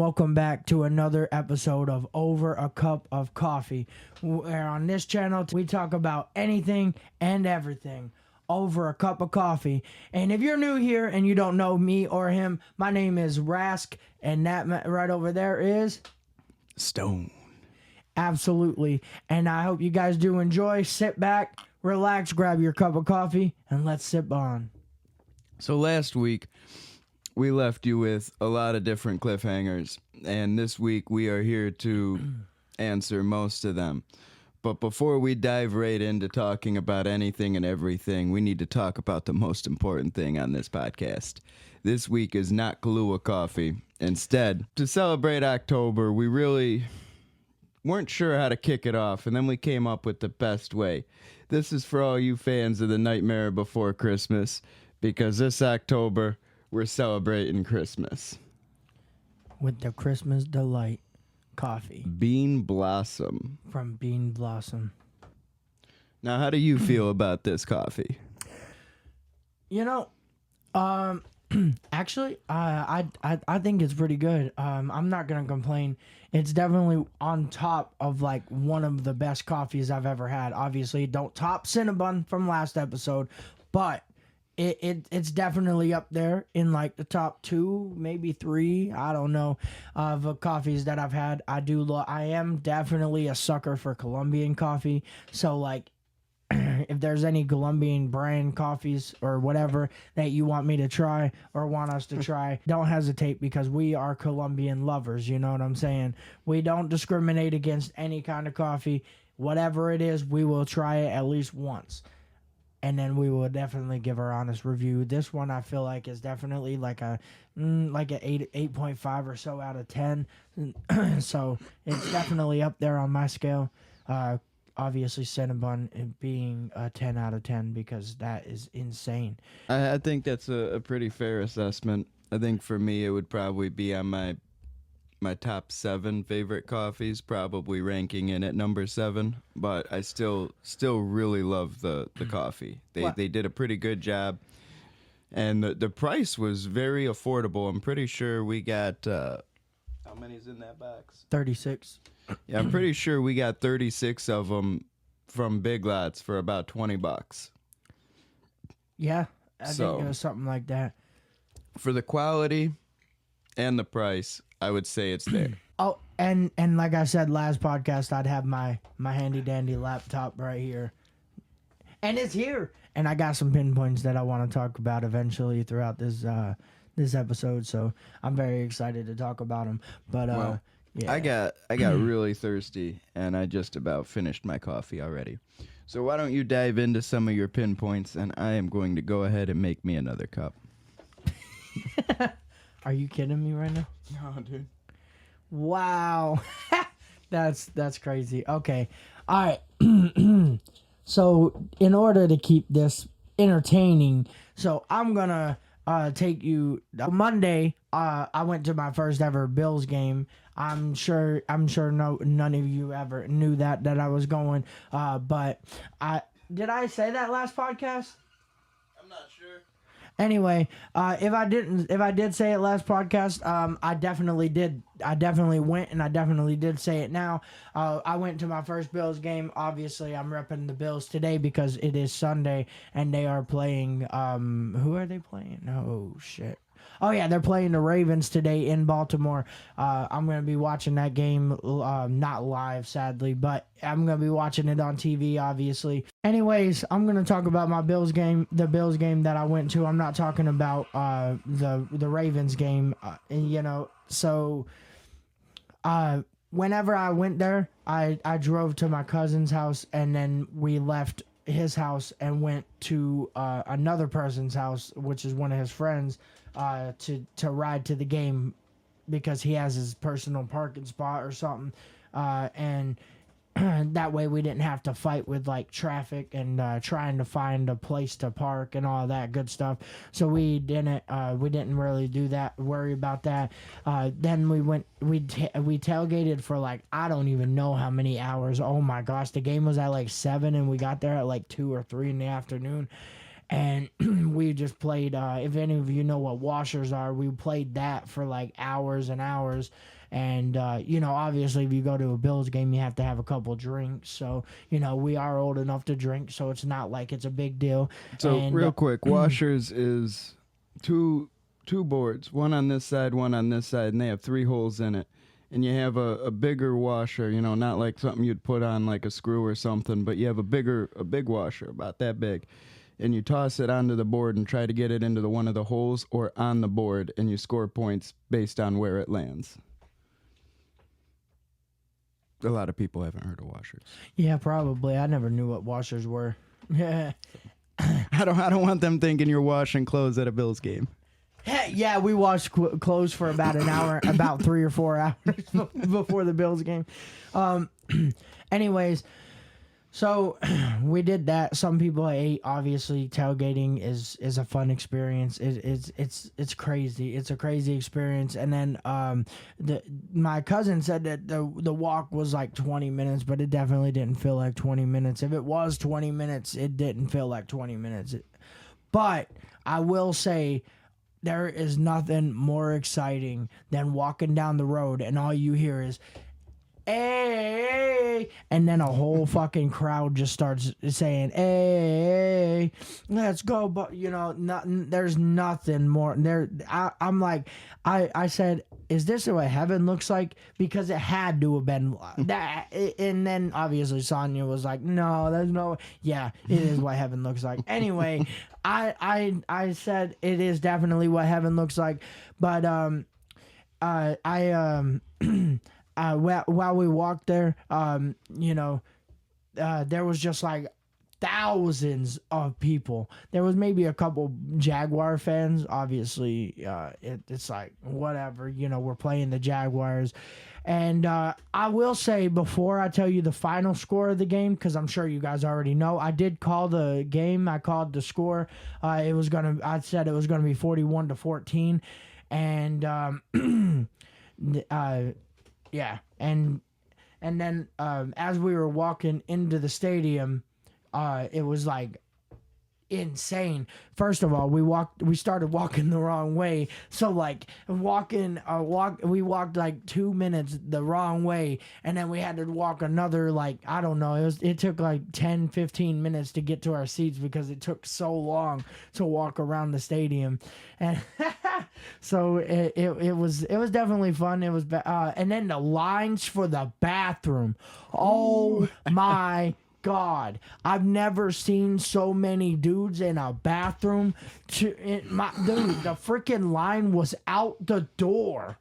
welcome back to another episode of Over a Cup of Coffee, where on this channel we talk about anything and everything over a cup of coffee. And if you're new here and you don't know me or him, my name is Rask, and that right over there is Stone. Absolutely. And I hope you guys do enjoy. Sit back, relax, grab your cup of coffee, and let's sip on. So last week, we left you with a lot of different cliffhangers, and this week we are here to answer most of them. But before we dive right into talking about anything and everything, we need to talk about the most important thing on this podcast. This week is not Kahlua coffee. Instead, to celebrate October, we really weren't sure how to kick it off, and then we came up with the best way. This is for all you fans of The Nightmare Before Christmas, because this October, we're celebrating Christmas. With the Christmas Delight coffee. Bean Blossom. From Bean Blossom. Now, how do you feel about this coffee? You know, actually, I think it's pretty good. I'm not gonna complain. It's definitely on top of like one of the best coffees I've ever had. Obviously, don't top Cinnabon from last episode, but it's definitely up there in like the top 2, maybe 3. I don't know of coffees that I've had. I am definitely a sucker for Colombian coffee. So like, if there's any Colombian brand coffees or whatever that you want me to try or want us to try, don't hesitate, because we are Colombian lovers. You know what I'm saying? We don't discriminate against any kind of coffee. Whatever it is, we will try it at least once. And then we will definitely give our honest review. This one I feel like is definitely like a 8.5 or so out of 10. So it's definitely up there on my scale. Obviously, Cinnabon being a 10 out of 10, because that is insane. I think that's a pretty fair assessment. I think for me, it would probably be on my top 7 favorite coffees, probably ranking in at number 7. But I still really love the coffee. They did a pretty good job, and the price was very affordable. I'm pretty sure we got how many's in that box? 36. Yeah, I'm pretty sure we got 36 of them from Big Lots for about $20. Yeah, I think it was something like that. For the quality and the price, I would say it's there. Oh, and like I said last podcast, I'd have my handy dandy laptop right here. And it's here. And I got some pinpoints that I want to talk about eventually throughout this episode, so I'm very excited to talk about them. But well, yeah. I got really thirsty, and I just about finished my coffee already. So why don't you dive into some of your pinpoints, and I am going to go ahead and make me another cup. Are you kidding me right now? No, dude. Wow. That's crazy. Okay. All right. So in order to keep this entertaining, so I'm going to take you Monday. I went to my first ever Bills game. I'm sure none of you ever knew that I was going. But did I say that last podcast? I'm not sure. Anyway, if I did say it last podcast, I definitely did. I definitely went, and I definitely did say it now. I went to my first Bills game. Obviously, I'm repping the Bills today because it is Sunday, and they are playing. Who are they playing? Oh, shit. Oh, yeah, they're playing the Ravens today in Baltimore. I'm going to be watching that game, not live, sadly, but I'm going to be watching it on TV, obviously. Anyways, I'm going to talk about my Bills game, the Bills game that I went to. I'm not talking about the Ravens game, So, whenever I went there, I drove to my cousin's house, and then we left his house and went to another person's house, which is one of his friends, to ride to the game, because he has his personal parking spot or something, and that way we didn't have to fight with like traffic and trying to find a place to park and all that good stuff. So we didn't really worry about that. Then we tailgated for like, I don't even know how many hours. Oh my gosh, the game was at like 7 and we got there at like 2 or 3 in the afternoon. and we just played. If any of you know what washers are, we played that for like hours and hours. And obviously, if you go to a Bills game, you have to have a couple drinks. So we are old enough to drink, so it's not like it's a big deal. So And, real quick, washers is two boards, one on this side, one on this side, and they have 3 holes in it. And you have a bigger washer, not like something you'd put on like a screw or something, but you have a big washer, about that big. And you toss it onto the board and try to get it into one of the holes or on the board, and you score points based on where it lands. A lot of people haven't heard of washers. Yeah, probably. I never knew what washers were. Yeah. I don't want them thinking you're washing clothes at a Bills game. Yeah, we washed clothes for about an hour, about 3 or 4 hours before the Bills game. Anyways, so we did that. Some people ate. Obviously, tailgating is a fun experience. It's crazy. It's a crazy experience. And then my cousin said that the walk was like 20 minutes, but it definitely didn't feel like 20 minutes. If it was 20 minutes, it didn't feel like 20 minutes. But I will say, there is nothing more exciting than walking down the road and all you hear is, hey, and then a whole fucking crowd just starts saying, hey, let's go. But there's nothing more there. I'm like, I said, is this what heaven looks like? Because it had to have been that. And then obviously Sonia was like, no, there's no. Yeah, it is what heaven looks like. Anyway, I said it is definitely what heaven looks like. But while we walked there, there was just like thousands of people. There was maybe a couple Jaguar fans. Obviously, it's like whatever. We're playing the Jaguars. And I will say, before I tell you the final score of the game, because I'm sure you guys already know, I did call the game. I called the score. I said it was gonna be 41-14, and yeah, and then as we were walking into the stadium, it was like insane. First of all, we started walking the wrong way. So like we walked like 2 minutes the wrong way, and then we had to walk another, like, I don't know, it took like 10-15 minutes to get to our seats because it took so long to walk around the stadium. And so it was definitely fun. It was and then the lines for the bathroom. Oh my God, I've never seen so many dudes in a bathroom. Dude, the freaking line was out the door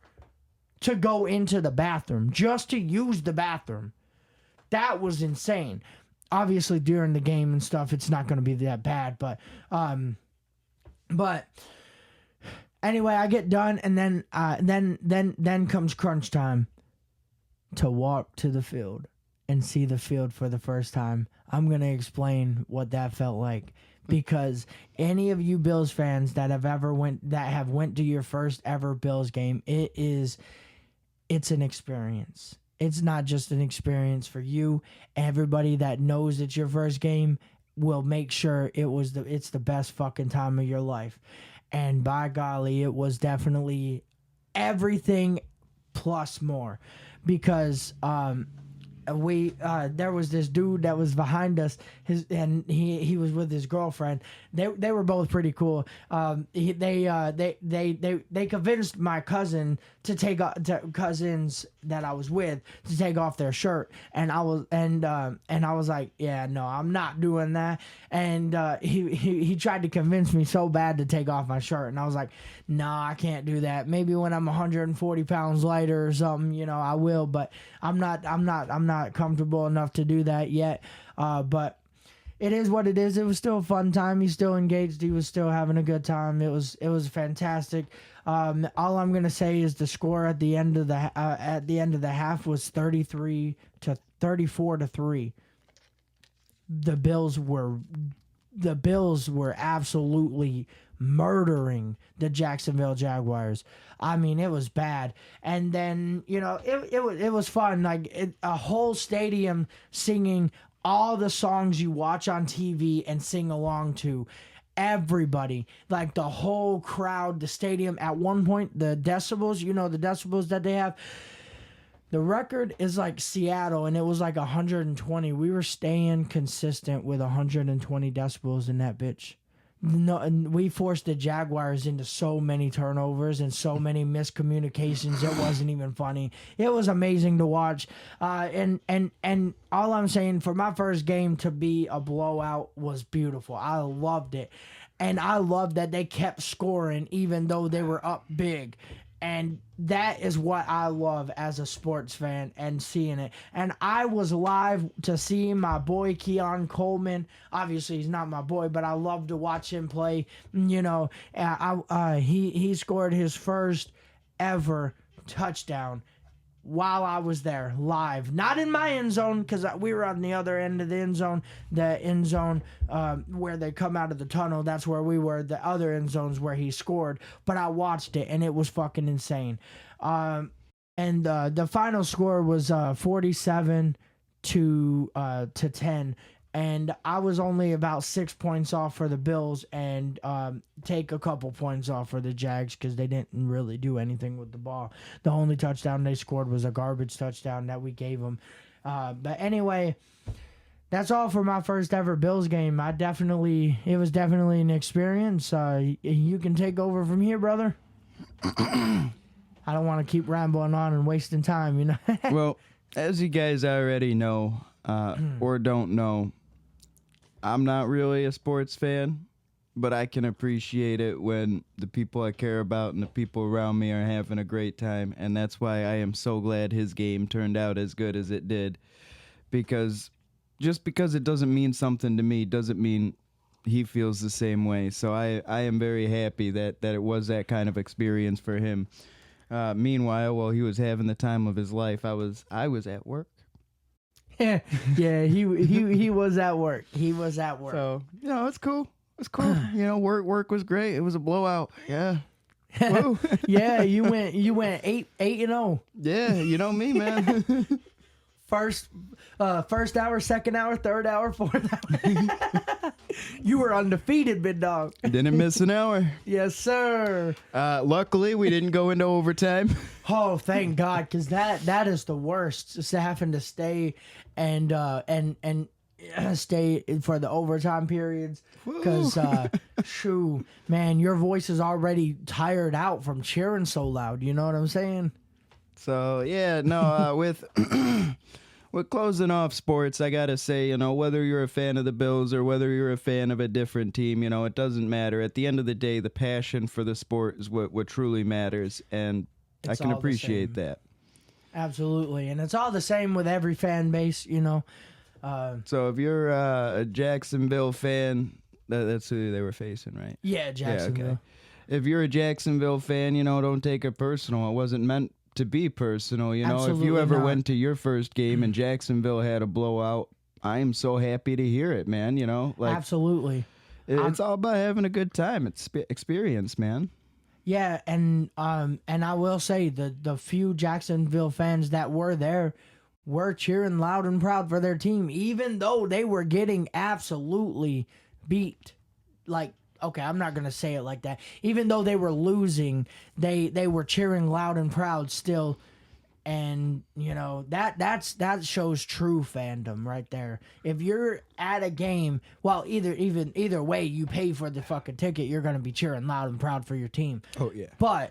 to go into the bathroom, just to use the bathroom. That was insane. Obviously, during the game and stuff, it's not going to be that bad, but anyway, I get done, and then comes crunch time to walk to the field and see the field for the first time. I'm going to explain what that felt like, because any of you Bills fans that have went to your first ever Bills game, it's an experience. It's not just an experience for you. Everybody that knows it's your first game will make sure it's the best fucking time of your life. And by golly, it was definitely everything plus more, because there was this dude that was behind us, he was with his girlfriend. They were both pretty cool. They convinced my cousin cousins that I was with to take off their shirt, and I was like, yeah, no, I'm not doing that. And he tried to convince me so bad to take off my shirt, and I was like, no, I can't do that. Maybe when I'm 140 pounds lighter or something, I will, but I'm not comfortable enough to do that yet. But it is what it is. It was still a fun time. He's still engaged. He was still having a good time. It was fantastic. All I'm gonna say is the score at the end of the half was 34-3. The Bills were absolutely murdering the Jacksonville Jaguars. I mean, it was bad. And then, it was fun. Like a whole stadium singing all the songs you watch on TV and sing along to. everybody, like the whole crowd, the stadium. At one point, the decibels, the decibels that they have. The record is like Seattle, and it was like 120. We were staying consistent with 120 decibels in that bitch. No, and we forced the Jaguars into so many turnovers and so many miscommunications. It wasn't even funny. It was amazing to watch. And all I'm saying, for my first game to be a blowout was beautiful. I loved it. And I loved that they kept scoring even though they were up big. And that is what I love as a sports fan, and seeing it. And I was live to see my boy Keon Coleman. Obviously, he's not my boy, but I love to watch him play. He scored his first ever touchdown while I was there live, not in my end zone, because we were on the other end of the end zone where they come out of the tunnel. That's where we were. The other end zones where he scored, but I watched it and it was fucking insane. And the final score was 47 to 10. And I was only about 6 points off for the Bills, and take a couple points off for the Jags because they didn't really do anything with the ball. The only touchdown they scored was a garbage touchdown that we gave them. But anyway, that's all for my first ever Bills game. It was definitely an experience. You can take over from here, brother. I don't want to keep rambling on and wasting time, Well, as you guys already know, or don't know, I'm not really a sports fan, but I can appreciate it when the people I care about and the people around me are having a great time, and that's why I am so glad his game turned out as good as it did, because just because it doesn't mean something to me doesn't mean he feels the same way. So I am very happy that it was that kind of experience for him. Meanwhile, while he was having the time of his life, I was at work. Yeah, he was at work. He was at work. So, it's cool. It's cool. Work was great. It was a blowout. Yeah. Woo. Yeah, you went 8-0. Yeah, you know me, man. First hour, second hour, third hour, fourth hour. You were undefeated, big dog. Didn't miss an hour. Yes, sir. Luckily, we didn't go into overtime. Oh, thank God, because that is the worst. Just having to stay and stay for the overtime periods. Because, shoo, man, your voice is already tired out from cheering so loud. You know what I'm saying? So, yeah, no, with closing off sports, I got to say, whether you're a fan of the Bills or whether you're a fan of a different team, it doesn't matter. At the end of the day, the passion for the sport is what truly matters, and I can appreciate that. Absolutely, and it's all the same with every fan base, So if you're a Jacksonville fan, that's who they were facing, right? Yeah, Jacksonville. Yeah, okay. If you're a Jacksonville fan, don't take it personal. It wasn't meant to be personal, Absolutely if you ever not. went to your first game and Jacksonville had a blowout, I am so happy to hear it, man. Absolutely. It's all about having a good time. It's experience, man. Yeah, and I will say the few Jacksonville fans that were there were cheering loud and proud for their team, even though they were getting absolutely beat. Like, okay, I'm not gonna say it like that. Even though they were losing, they were cheering loud and proud still, and that shows true fandom right there. If you're at a game, well, either way, you pay for the fucking ticket, you're gonna be cheering loud and proud for your team. Oh yeah. But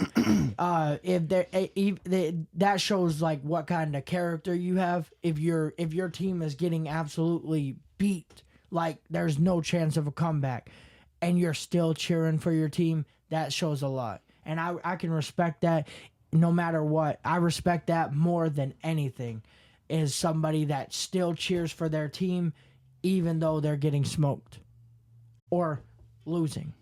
that shows like what kind of character you have. If your team is getting absolutely beat, like there's no chance of a comeback, and you're still cheering for your team, that shows a lot. And I can respect that no matter what. I respect that more than anything, is somebody that still cheers for their team even though they're getting smoked or losing.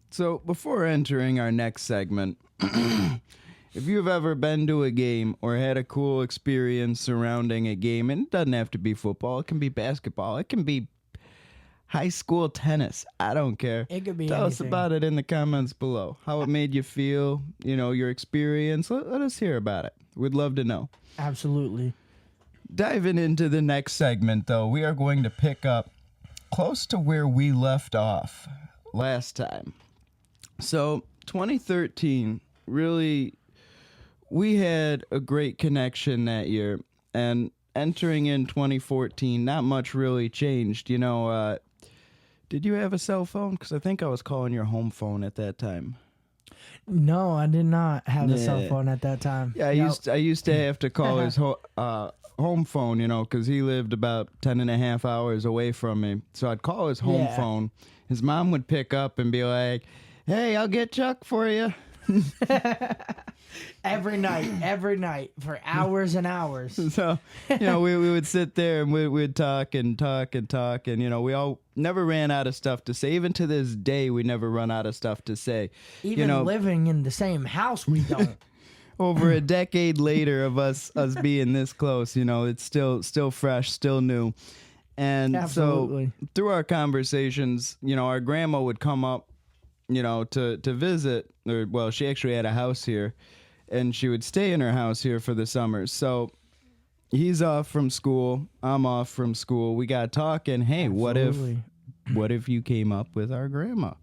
So before entering our next segment, if you've ever been to a game or had a cool experience surrounding a game, and it doesn't have to be football, it can be basketball, it can be high school tennis, I don't care. It could be Tell anything. us about it in the comments below. How it made you feel, your experience. Let us hear about it. We'd love to know. Absolutely. Diving into the next segment, though, we are going to pick up close to where we left off last time. So 2013, really, we had a great connection that year. And entering in 2014, not much really changed. Did you have a cell phone? Because I think I was calling your home phone at that time. No, I did not have a cell Yeah. phone at that time. Yeah, I used to have to call his home phone, because he lived about 10 and a half hours away from me. So I'd call his home Yeah. phone. His mom would pick up and be like, "Hey, I'll get Chuck for you." Every night for hours and hours. So, we would sit there and we'd talk and talk and talk. And, we all never ran out of stuff to say. Even to this day, we never run out of stuff to say. Even living in the same house, we don't. Over a decade later of us being this close, it's still fresh, still new. And Absolutely. so through our conversations, our grandma would come up, to visit, she actually had a house here, and she would stay in her house here for the summer. So he's off from school, I'm off from school. We got talking, hey, Absolutely. what if you came up with our grandma?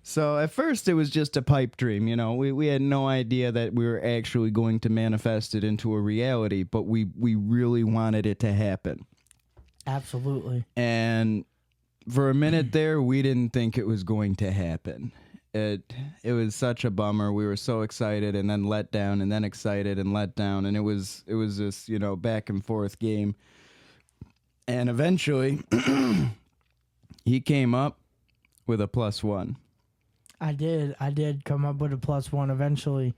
So at first it was just a pipe dream, we had no idea that we were actually going to manifest it into a reality, but we really wanted it to happen. Absolutely. And for a minute there, we didn't think it was going to happen. It was such a bummer. We were so excited and then let down and then excited and let down. And it was this, back and forth game. And eventually he came up with a +1. I did come up with a +1 eventually.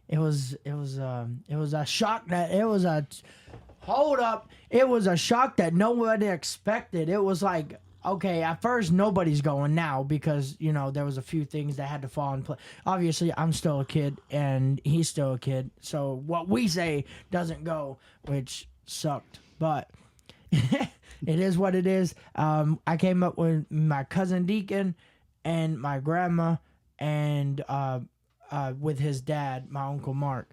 It was a shock that it was a hold up. It was a shock that nobody expected. It was like, okay, at first nobody's going now because, there was a few things that had to fall in place. Obviously, I'm still a kid and he's still a kid. So what we say doesn't go, which sucked. But it is what it is. I came up with my cousin Deacon and my grandma and with his dad, my Uncle Mark.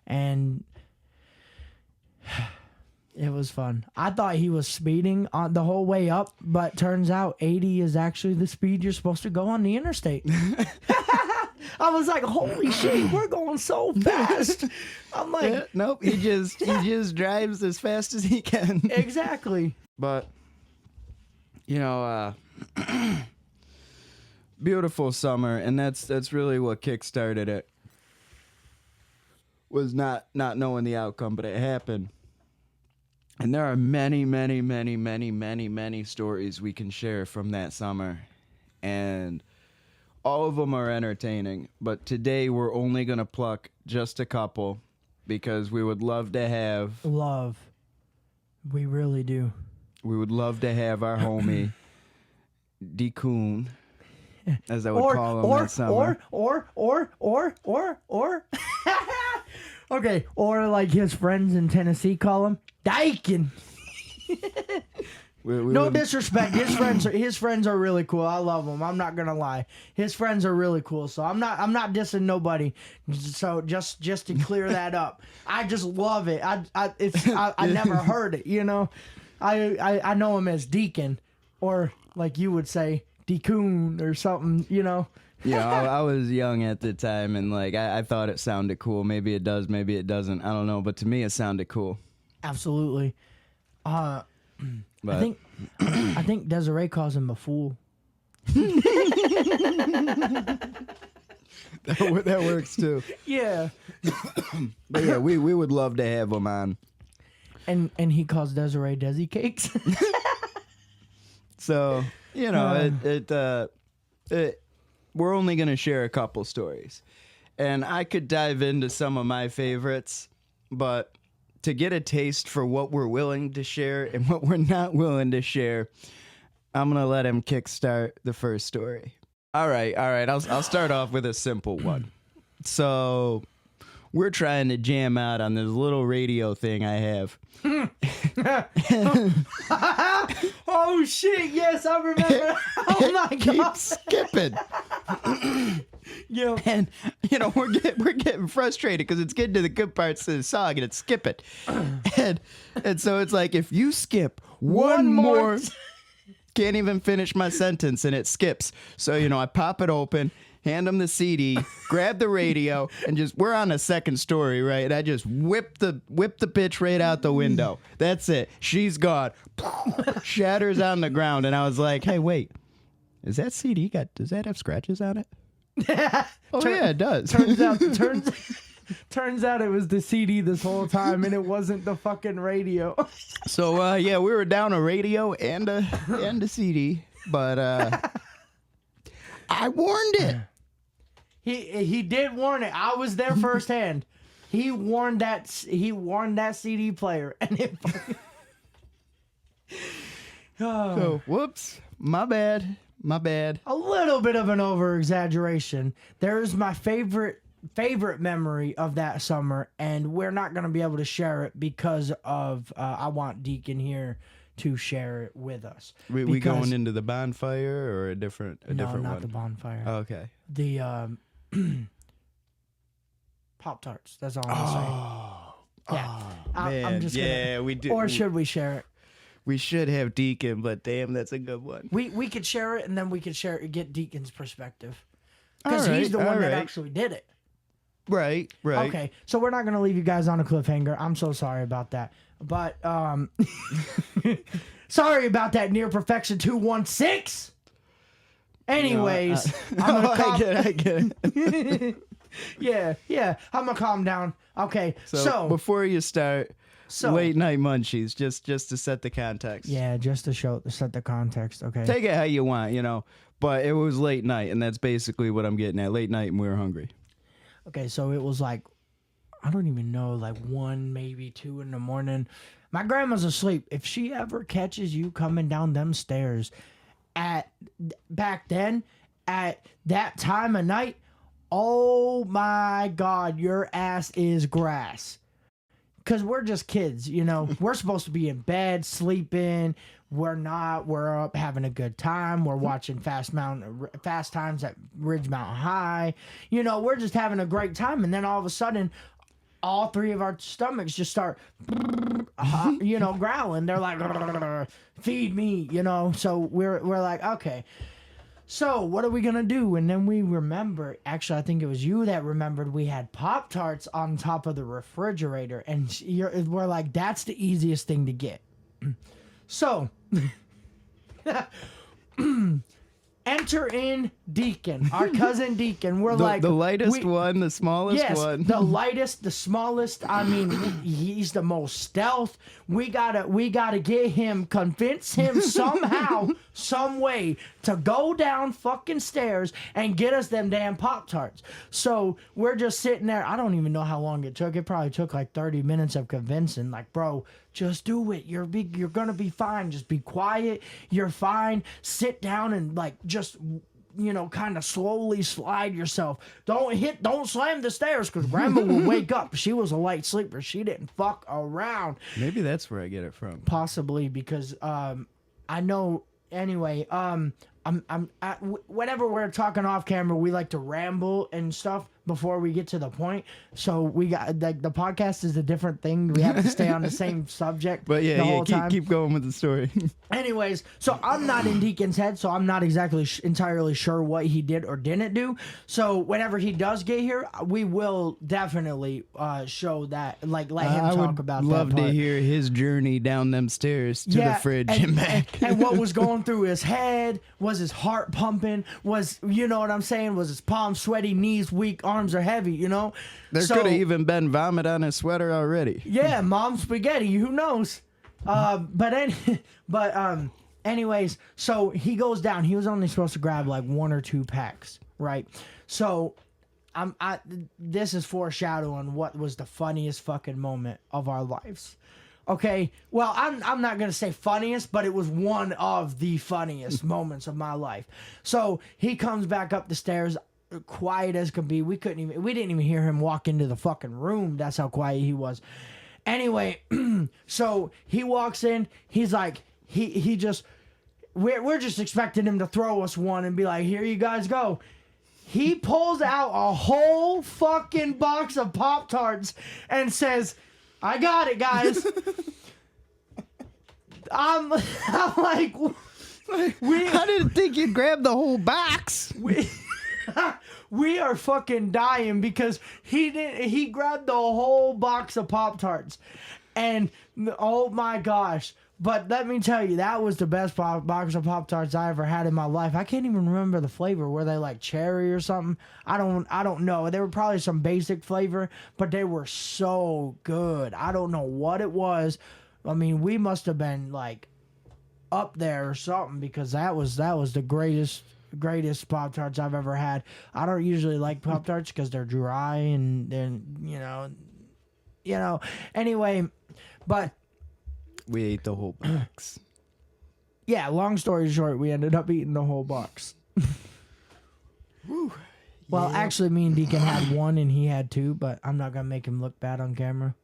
And it was fun. I thought he was speeding on the whole way up, but turns out 80 is actually the speed you're supposed to go on the interstate. I was like, holy shit, we're going so fast. I'm like, nope, he just drives as fast as he can. Exactly. But beautiful summer, and that's really what kickstarted it. Was not knowing the outcome, but it happened. And there are many, many, many, many, many, many stories we can share from that summer. And all of them are entertaining. But today we're only going to pluck just a couple because we would love to have... Love. We really do. We would love to have our homie, D-Coon, as I would call him that summer. Okay, or like his friends in Tennessee call him Dykin. No disrespect. His friends are really cool. I love them. I'm not gonna lie. His friends are really cool. So I'm not dissing nobody. So just to clear that up, I just love it. I never heard it. I know him as Deacon, or like you would say, Decoon or something. Yeah, I was young at the time, and I thought it sounded cool. Maybe it does, maybe it doesn't. I don't know, but to me, it sounded cool. Absolutely. But I think Desiree calls him a fool. that works too. Yeah. But yeah, we would love to have him on. And he calls Desiree Desi Cakes. So we're only gonna share a couple stories, and I could dive into some of my favorites, but to get a taste for what we're willing to share and what we're not willing to share, I'm gonna let him kickstart the first story. All right. I'll start off with a simple one. So we're trying to jam out on this little radio thing I have. Oh shit! Yes, I remember. Oh my Keep god! skipping. Yeah. And we're getting frustrated because it's getting to the good parts of the song and it's skipping. And so it's like, if you skip one more Can't even finish my sentence and it skips. So, I pop it open, hand him the CD, grab the radio, and we're on a second story, right? And I just whip the bitch right out the window. That's it. She's gone. Shatters on the ground. And I was like, hey, wait, is that CD does that have scratches on it? Oh, yeah, it does. Turns out it was the CD this whole time, and it wasn't the fucking radio. So, we were down a radio and a CD, but I warned it. He did warn it. I was there firsthand. He warned that CD player, and it. So, whoops, my bad. A little bit of an over exaggeration. There's my favorite memory of that summer, and we're not going to be able to share it because of I want Deacon here to share it with us. We going into the bonfire or a different not one? The bonfire. Oh, okay. The Pop-Tarts. That's all I'm saying. Yeah. Man. I'm just gonna, we do. Or should we share it? We should have Deacon, but damn, that's a good one. We could share it, and then we could get Deacon's perspective. Because he's the one that actually did it. Right. Okay, so we're not going to leave you guys on a cliffhanger. I'm so sorry about that. But, sorry about that, Near Perfection 216. Anyways, I'm going to I get it. Yeah, I'm going to calm down. Okay, so before you start... late night munchies, just to set the context. Yeah, just to set the context. Okay. Take it how you want, But it was late night, and that's basically what I'm getting at. Late night, and we were hungry. Okay, so it was like, I don't even know, like 1, maybe 2 in the morning. My grandma's asleep. If she ever catches you coming down them stairs back then, at that time of night, oh my God, your ass is grass. Because we're just kids, We're supposed to be in bed, sleeping. We're not. We're up having a good time. We're watching Fast Times at Ridge Mountain High. We're just having a great time. And then all of a sudden, all 3 of our stomachs just start, growling. They're like, feed me, So we're like, okay. So what are we going to do? And then we remember, actually, I think it was you that remembered we had Pop-Tarts on top of the refrigerator. And we're like, that's the easiest thing to get. So, enter in Deacon, our cousin Deacon. We're the lightest one, the smallest one. The lightest, the smallest. I mean, he's the most stealth. We gotta get him, convince him somehow, some way to go down fucking stairs and get us them damn Pop-Tarts. So we're just sitting there. I don't even know how long it took. It probably took like 30 minutes of convincing. Like, bro, just do it. You're gonna be fine. Just be quiet. You're fine. Sit down and just kind of slowly slide yourself. Don't slam the stairs because Grandma will wake up. She was a light sleeper. She didn't fuck around. Maybe that's where I get it from. Possibly because I know. Anyway, whenever we're talking off camera, we like to ramble and stuff before we get to the point. So we got the podcast is a different thing. We have to stay on the same subject. But the whole time. Keep going with the story. Anyways, so I'm not in Deacon's head, so I'm not exactly entirely sure what he did or didn't do. So whenever he does get here, we will definitely show that, let him talk about that. I would love to hear his journey down them stairs to the fridge and back. And what was going through his head, was his heart pumping, was, you know what I'm saying, was his palms sweaty, knees weak, arms are heavy, There could have even been vomit on his sweater already. Yeah, mom spaghetti, who knows? Anyways, so he goes down. He was only supposed to grab like 1 or 2 packs, right? So this is foreshadowing what was the funniest fucking moment of our lives. Okay, well, I'm not gonna say funniest, but it was one of the funniest moments of my life. So he comes back up the stairs, quiet as could be. We didn't even hear him walk into the fucking room. That's how quiet he was. Anyway, so he walks in. He's like, we're just expecting him to throw us one and be like, here you guys go. He pulls out a whole fucking box of Pop-Tarts and says, I got it, guys. I'm like, I didn't think you'd grab the whole box. We are fucking dying because he grabbed the whole box of Pop-Tarts. And oh my gosh. But let me tell you, that was the best box of Pop-Tarts I ever had in my life. I can't even remember the flavor. Were they like cherry or something? I don't know. They were probably some basic flavor, but they were so good. I don't know what it was. I mean, we must have been like up there or something because that was the greatest Pop-Tarts I've ever had. I don't usually like Pop-Tarts because they're dry and then anyway, but we ate the whole box. Yeah, long story short, we ended up eating the whole box. Woo. Well, Yeah. actually, me and Deacon had one and he had two, but I'm not gonna make him look bad on camera.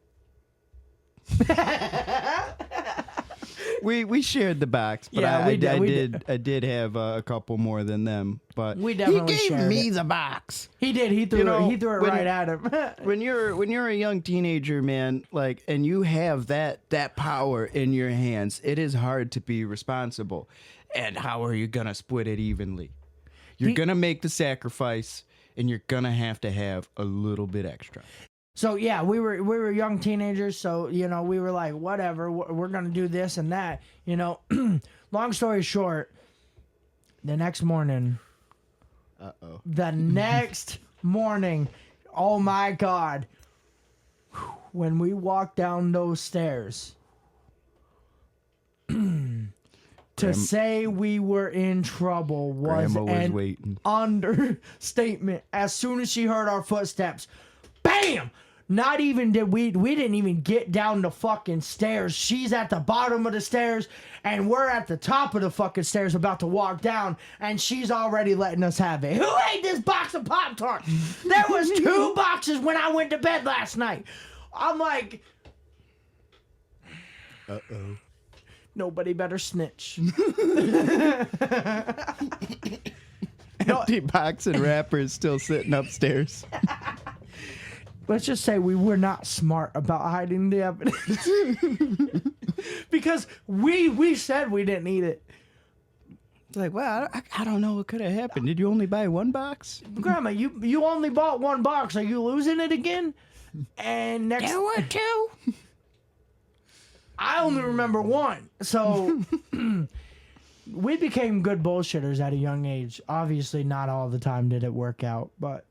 We shared the box, but Yeah, I we did. I did have a couple more than them. But We definitely he gave shared me it. the box. He did. He threw it. He threw it when- right at him. When you're a young teenager, man, like, and you have that power in your hands, it is hard to be responsible. And how are you gonna split it evenly? You're gonna make the sacrifice, and you're gonna have to have a little bit extra. So yeah, we were young teenagers. So we were like, whatever, we're gonna do this and that. Long story short, the next morning. The next morning, oh my God, when we walked down those stairs, to say we were in trouble was Grandma was an waiting. understatement. As soon as she heard our footsteps, bam! Not even did we didn't even get down the fucking stairs. She's at the bottom of the stairs, and we're at the top of the fucking stairs about to walk down, and she's already letting us have it. Who ate this box of Pop-Tarts? There was 2 boxes when I went to bed last night. I'm like, Uh-oh. nobody better snitch. Empty box and wrappers still sitting upstairs. Let's just say we were not smart about hiding the evidence. Because we said we didn't eat it. It's like, well, I don't know what could have happened. Did you only buy one box? Grandma, you only bought 1 box. Are you losing it again? And next... There were 2. I only remember 1. So... we became good bullshitters at a young age. Obviously, not all the time did it work out, but...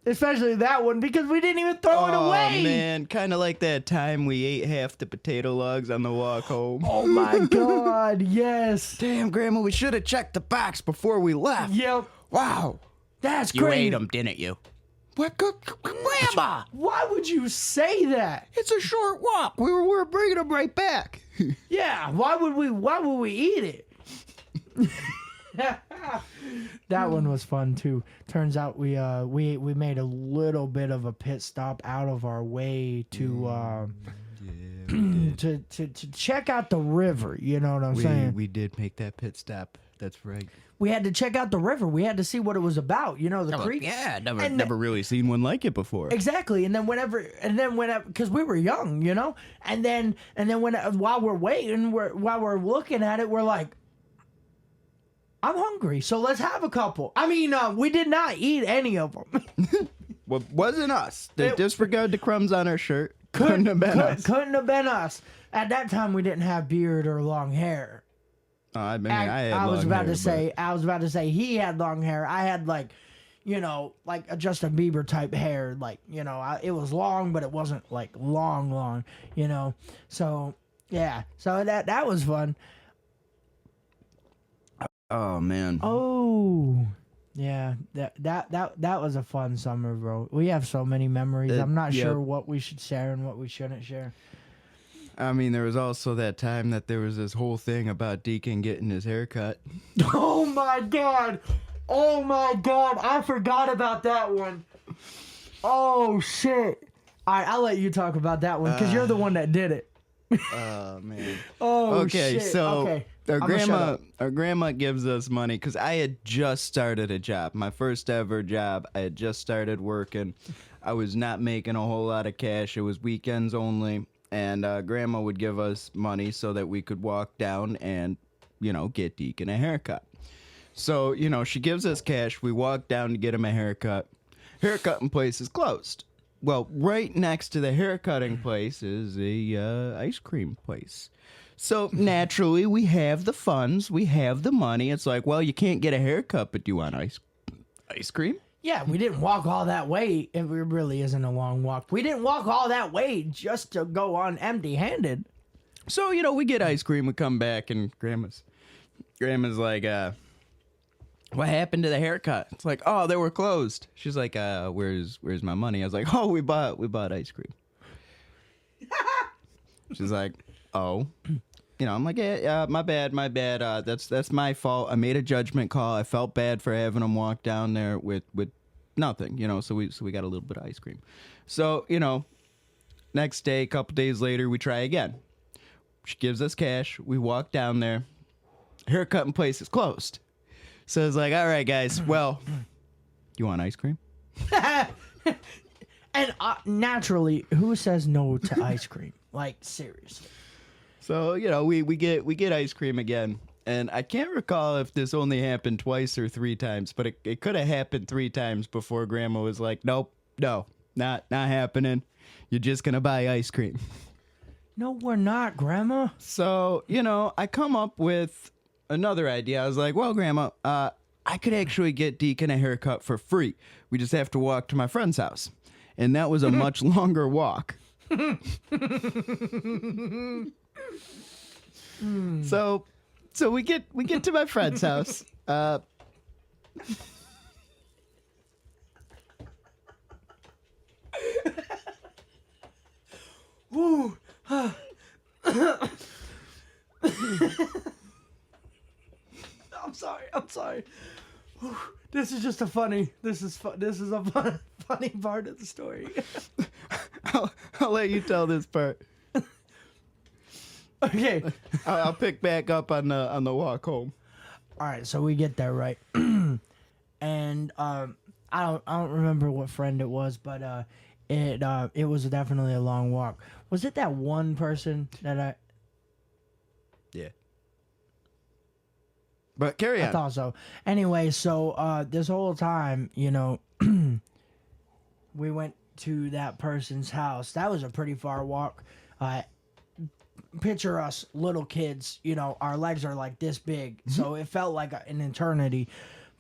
especially that one, because we didn't even throw it away. Oh, man. Kind of like that time we ate half the potato logs on the walk home. Oh, my God. Yes. Damn, Grandma, we should have checked the box before we left. Yep. Wow. That's You crazy. ate them, didn't you? What? Grandma, Why would you say that? it's a short walk. We were bringing them right back. Yeah. Why would we eat it? That one was fun too. Turns out we made a little bit of a pit stop out of our way to to check out the river. You know what I'm saying? We did make that pit stop. That's right. We had to check out the river. We had to see what it was about. The creek. Yeah, And never really seen one like it before. Exactly, and then whenever, because we were young, and then while we're waiting, while we're looking at it, we're like, I'm hungry, so let's have a couple. I mean, we did not eat any of them. Well, wasn't us. They disregard the crumbs on our shirt. Couldn't have been us. Couldn't have been us. At that time, we didn't have beard or long hair. I mean, I had long was about hair, to say he had long hair. I had like a Justin Bieber type hair. Like, it was long, but it wasn't like long, So yeah, so that was fun. Oh man. Oh, yeah. That was a fun summer, bro. We have so many memories. I'm not sure what we should share and what we shouldn't share. I mean, there was also that time that there was this whole thing about Deacon getting his hair cut. Oh my god! Oh my god! I forgot about that one. Oh shit! All right, I'll let you talk about that one because you're the one that did it. Oh man. Oh Okay, shit. so Okay. our grandma gives us money because I had just started a job, my first ever job. I had just started working. I was not making a whole lot of cash. It was weekends only, and grandma would give us money so that we could walk down and get Deacon a haircut. So, she gives us cash. We walk down to get him a haircut. Haircutting place is closed. Well, right next to the haircutting place is a ice cream place. So naturally, we have the funds, we have the money. It's like, well, you can't get a haircut, but do you want ice cream? Yeah, we didn't walk all that way. It really isn't a long walk. We didn't walk all that way just to go on empty-handed. So, we get ice cream, we come back, and Grandma's like, what happened to the haircut? It's like, oh, they were closed. She's like, where's my money? I was like, oh, we bought ice cream. She's like, oh. I'm like, yeah, my bad. That's my fault. I made a judgment call. I felt bad for having him walk down there with nothing, so we got a little bit of ice cream. So, next day, a couple days later, we try again. She gives us cash. We walk down there. Haircutting place is closed. So it's like, all right, guys, well, you want ice cream? And naturally, who says no to ice cream? Like, seriously. So, we get ice cream again. And I can't recall if this only happened twice or 3 times, but it could have happened 3 times before Grandma was like, nope, no, not happening. You're just going to buy ice cream. No, we're not, Grandma. So, I come up with another idea. I was like, well, Grandma, I could actually get Deacon a haircut for free. We just have to walk to my friend's house. And that was a much longer walk. So we get to my friend's house. Woo. I'm sorry. Whew. This is just a funny. This is a funny part of the story. I'll let you tell this part. Okay. I'll pick back up on the walk home. All right, so we get there, right? And I don't remember what friend it was, but it was definitely a long walk. Was it that one person that I? Yeah. But carry on. I thought so. Anyway, so this whole time, we went to that person's house. That was a pretty far walk. Picture us little kids, our legs are like this big, so it felt like an eternity.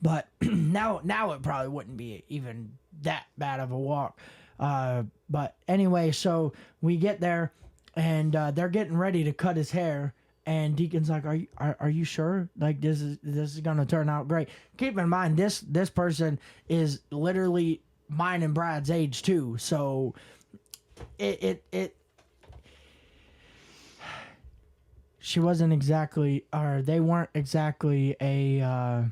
But now it probably wouldn't be even that bad of a walk. But anyway, so we get there, and they're getting ready to cut his hair. And Deacon's like, "Are you sure? Like this is gonna turn out great." Keep in mind, this person is literally mine and Brad's age too. So she wasn't exactly, or they weren't exactly a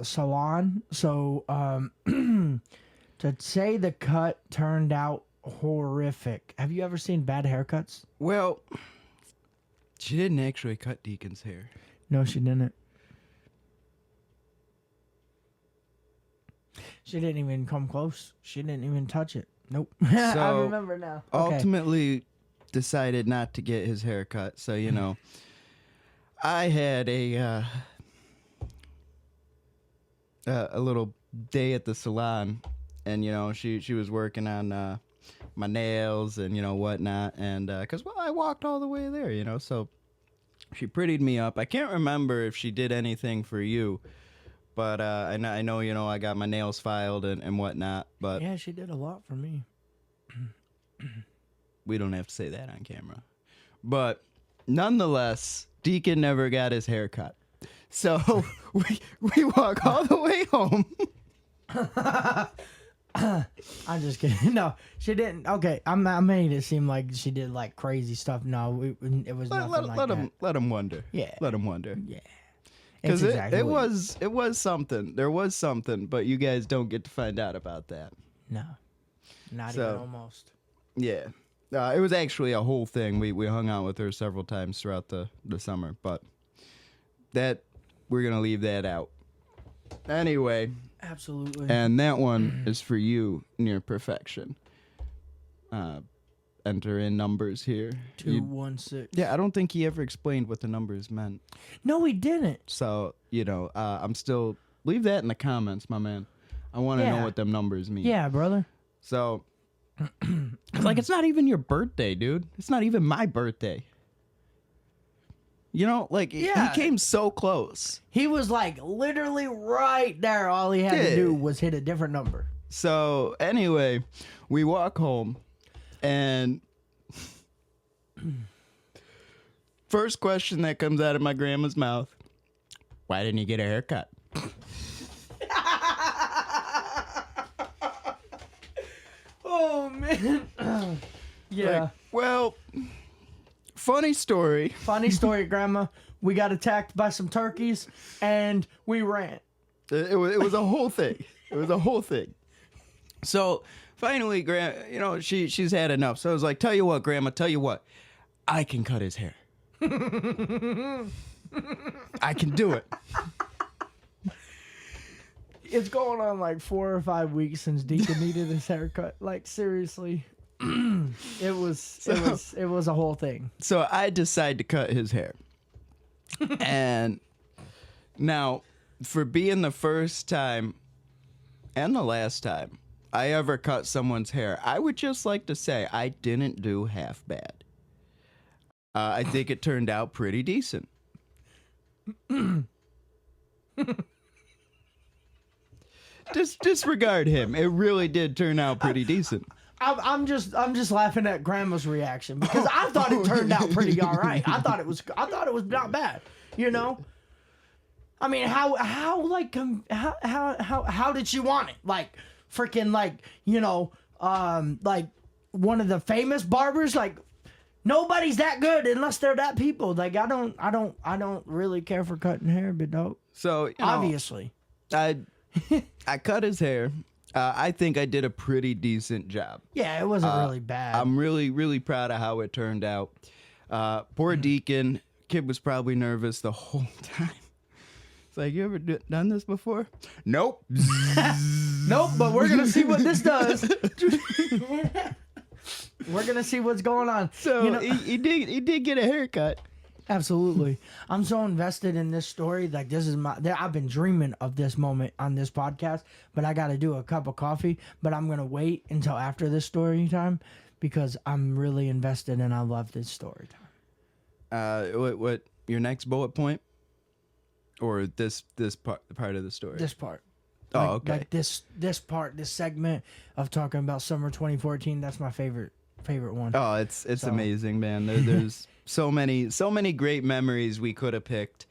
salon. So to say the cut turned out horrific. Have you ever seen bad haircuts? Well, she didn't actually cut Deacon's hair. No, she didn't. She didn't even come close. She didn't even touch it. Nope. So, I remember now. Okay. Ultimately decided not to get his hair cut. So, I had a little day at the salon, and, she was working on my nails and whatnot, and because I walked all the way there, so she prettied me up. I can't remember if she did anything for you, but I know I got my nails filed and whatnot. But yeah, she did a lot for me. We don't have to say that on camera, but nonetheless, Deacon never got his hair cut, so we walk all the way home. I'm just kidding. No, she didn't. Okay, I made it seem like she did like crazy stuff. No, it was nothing like that. Let him wonder. Yeah. Let him wonder. Yeah. Because exactly it was something. There was something, but you guys don't get to find out about that. No, not even almost. Yeah. It was actually a whole thing. We hung out with her several times throughout the summer, but that we're going to leave that out. Anyway. Absolutely. And that one is for you, near perfection. enter in numbers here. 216. Yeah, I don't think he ever explained what the numbers meant. No, he didn't. So, I'm still... Leave that in the comments, my man. I want to know what them numbers mean. Yeah, brother. So, it's not even your birthday, dude. It's not even my birthday. He came so close. He was like literally right there. All he had to do was hit a different number. So, anyway, we walk home, and first question that comes out of my grandma's mouth, why didn't you get a haircut? Oh, man. Yeah. Funny story. Funny story, Grandma. We got attacked by some turkeys, and we ran. It was a whole thing. It was a whole thing. So finally, she's had enough. So I was like, tell you what, Grandma, I can cut his hair. I can do it. It's going on like 4 or 5 weeks since Deacon needed his haircut. Like, seriously. It was a whole thing. So I decide to cut his hair. And now, for being the first time and the last time I ever cut someone's hair, I would just like to say I didn't do half bad. I think it turned out pretty decent. Disregard him. It really did turn out pretty decent. I'm just laughing at Grandma's reaction because I thought it turned out pretty all right. I thought it was not bad. I mean, how did she want it? Like freaking like one of the famous barbers. Like nobody's that good unless they're that people. Like I don't really care for cutting hair, but dog. So obviously, I cut his hair. I think I did a pretty decent job. Yeah, it wasn't really bad. I'm really, really proud of how it turned out. Poor Deacon. Kid was probably nervous the whole time. It's like, you ever done this before? Nope. Nope, but we're going to see what this does. We're going to see what's going on. So he did get a haircut. Absolutely. I'm so invested in this story. Like this is I've been dreaming of this moment on this podcast, but I got to do a cup of coffee, but I'm going to wait until after this story time because I'm really invested and I love this story time. What your next bullet point or this part of the story? This part. Oh, okay. Like this part, this segment of talking about summer 2014, that's my favorite one. Oh, it's amazing, man. There's so many great memories we could have picked,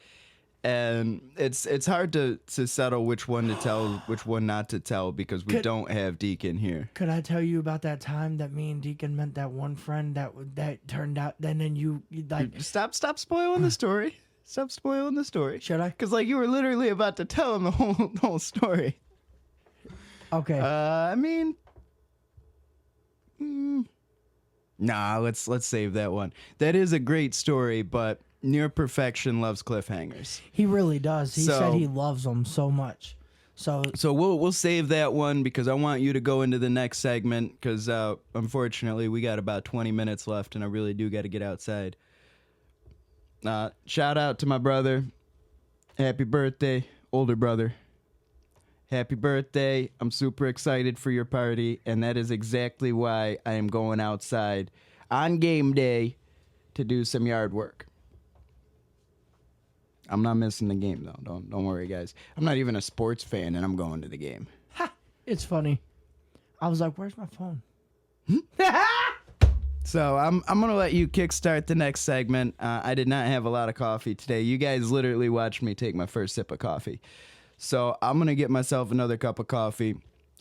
and it's hard to settle which one to tell, which one not to tell because we don't have Deacon here. Could I tell you about that time that me and Deacon met that one friend that turned out? Then you like stop spoiling the story. Stop spoiling the story. Should I? Because you were literally about to tell him the whole story. Okay. I mean. Nah, let's save that one. That is a great story, but Near Perfection loves cliffhangers. He really does. He said he loves them so much. So we'll save that one because I want you to go into the next segment because unfortunately we got about 20 minutes left and I really do got to get outside. Shout out to my brother. Happy birthday, older brother. Happy birthday. I'm super excited for your party, and that is exactly why I am going outside on game day to do some yard work. I'm not missing the game, though. Don't worry, guys. I'm not even a sports fan, and I'm going to the game. Ha! It's funny. I was like, where's my phone? So I'm going to let you kickstart the next segment. I did not have a lot of coffee today. You guys literally watched me take my first sip of coffee. So I'm going to get myself another cup of coffee.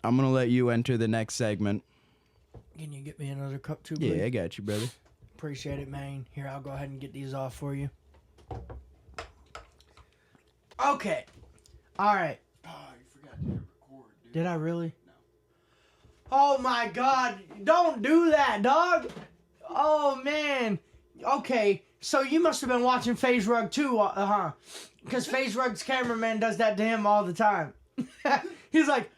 I'm going to let you enter the next segment. Can you get me another cup too, please? Yeah, I got you, brother. Appreciate it, man. Here, I'll go ahead and get these off for you. Okay. All right. Oh, you forgot to record, dude. Did I really? No. Oh, my God. Don't do that, dog. Oh, man. Okay. So you must have been watching FaZe Rug too, huh? Because FaZe Rug's cameraman does that to him all the time. He's like,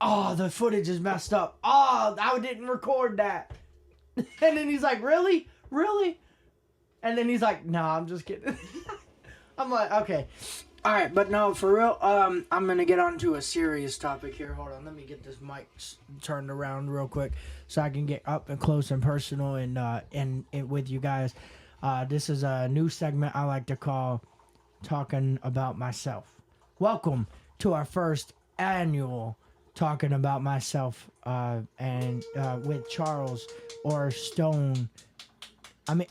oh, the footage is messed up. Oh, I didn't record that. And then he's like, really? Really? And then he's like, no, I'm just kidding. I'm like, okay. All right, but no, for real, I'm going to get on to a serious topic here. Hold on, let me get this mic turned around real quick so I can get up and close and personal and with you guys. This is a new segment I like to call Talking About Myself. Welcome to our first annual Talking About Myself and with Charles or Stone. I mean,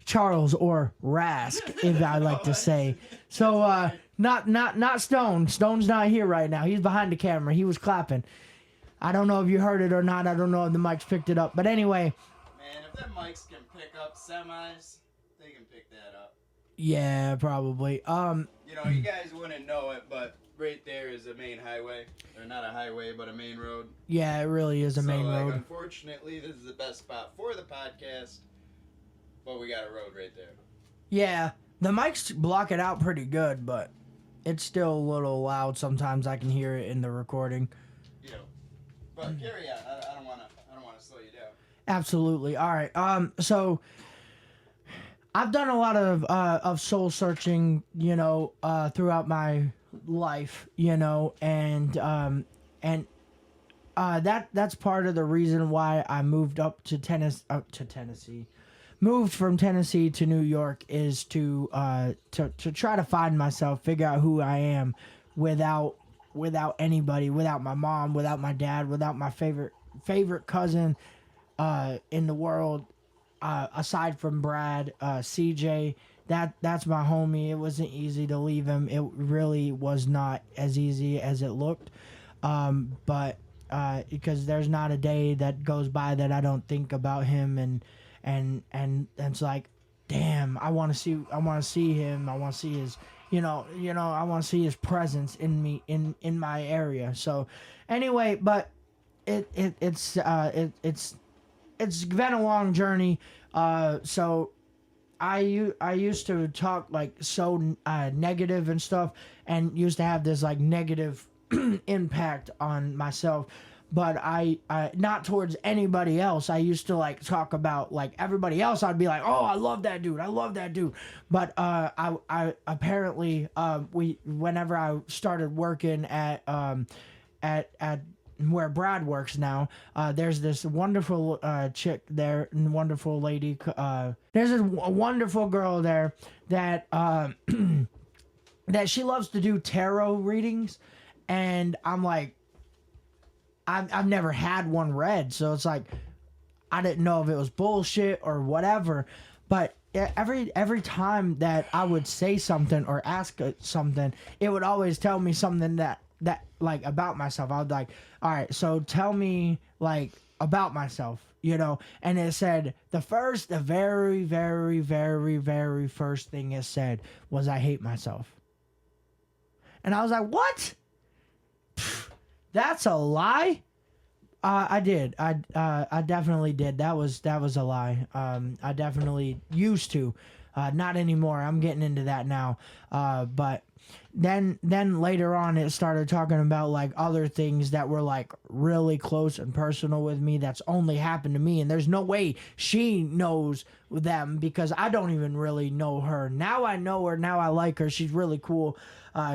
Charles or Rask, if I like to say. So, not Stone. Stone's not here right now. He's behind the camera. He was clapping. I don't know if you heard it or not. I don't know if the mics picked it up. But anyway. Man, if them mics can pick up semis, they can pick that up. Yeah, probably. You know, you guys wouldn't know it, but right there is a main highway. Or not a highway, but a main road. Yeah, it really is a main road. Unfortunately, this is the best spot for the podcast. But we got a road right there. Yeah, the mics block it out pretty good, but it's still a little loud. Sometimes I can hear it in the recording. You know, but carry on. I don't want to slow you down. Absolutely. All right. So I've done a lot of soul searching, you know, throughout my life, you know, and that's part of the reason why I moved up to Tennessee. Moved from Tennessee to New York is to try to find myself, figure out who I am without anybody, without my mom, without my dad, without my favorite cousin in the world, aside from Brad, CJ. That's my homie. It wasn't easy to leave him. It really was not as easy as it looked. But because there's not a day that goes by that I don't think about him and it's like, damn, I want to see him. I want to see his, I want to see his presence in me, in my area. So anyway, but it's been a long journey. So I used to talk like so negative and stuff, and used to have this like negative impact on myself. But I not towards anybody else. I used to like talk about like everybody else. I'd be like, oh, I love that dude. But I apparently whenever I started working at where Brad works now, there's this wonderful chick there, wonderful lady. There's a wonderful girl there that that she loves to do tarot readings, and I'm like, I've never had one read, so it's like I didn't know if it was bullshit or whatever. But every time that I would say something or ask something, it would always tell me something that like about myself. I was like, all right, so tell me like about myself, and it said the very, very, very, very first thing it said was I hate myself. And I was like, what? That's a lie. I did. I definitely did. That was a lie. I definitely used to. Not anymore. I'm getting into that now. But then later on, it started talking about like other things that were like really close and personal with me. That's only happened to me, and there's no way she knows them because I don't even really know her. Now I know her. Now I like her. She's really cool.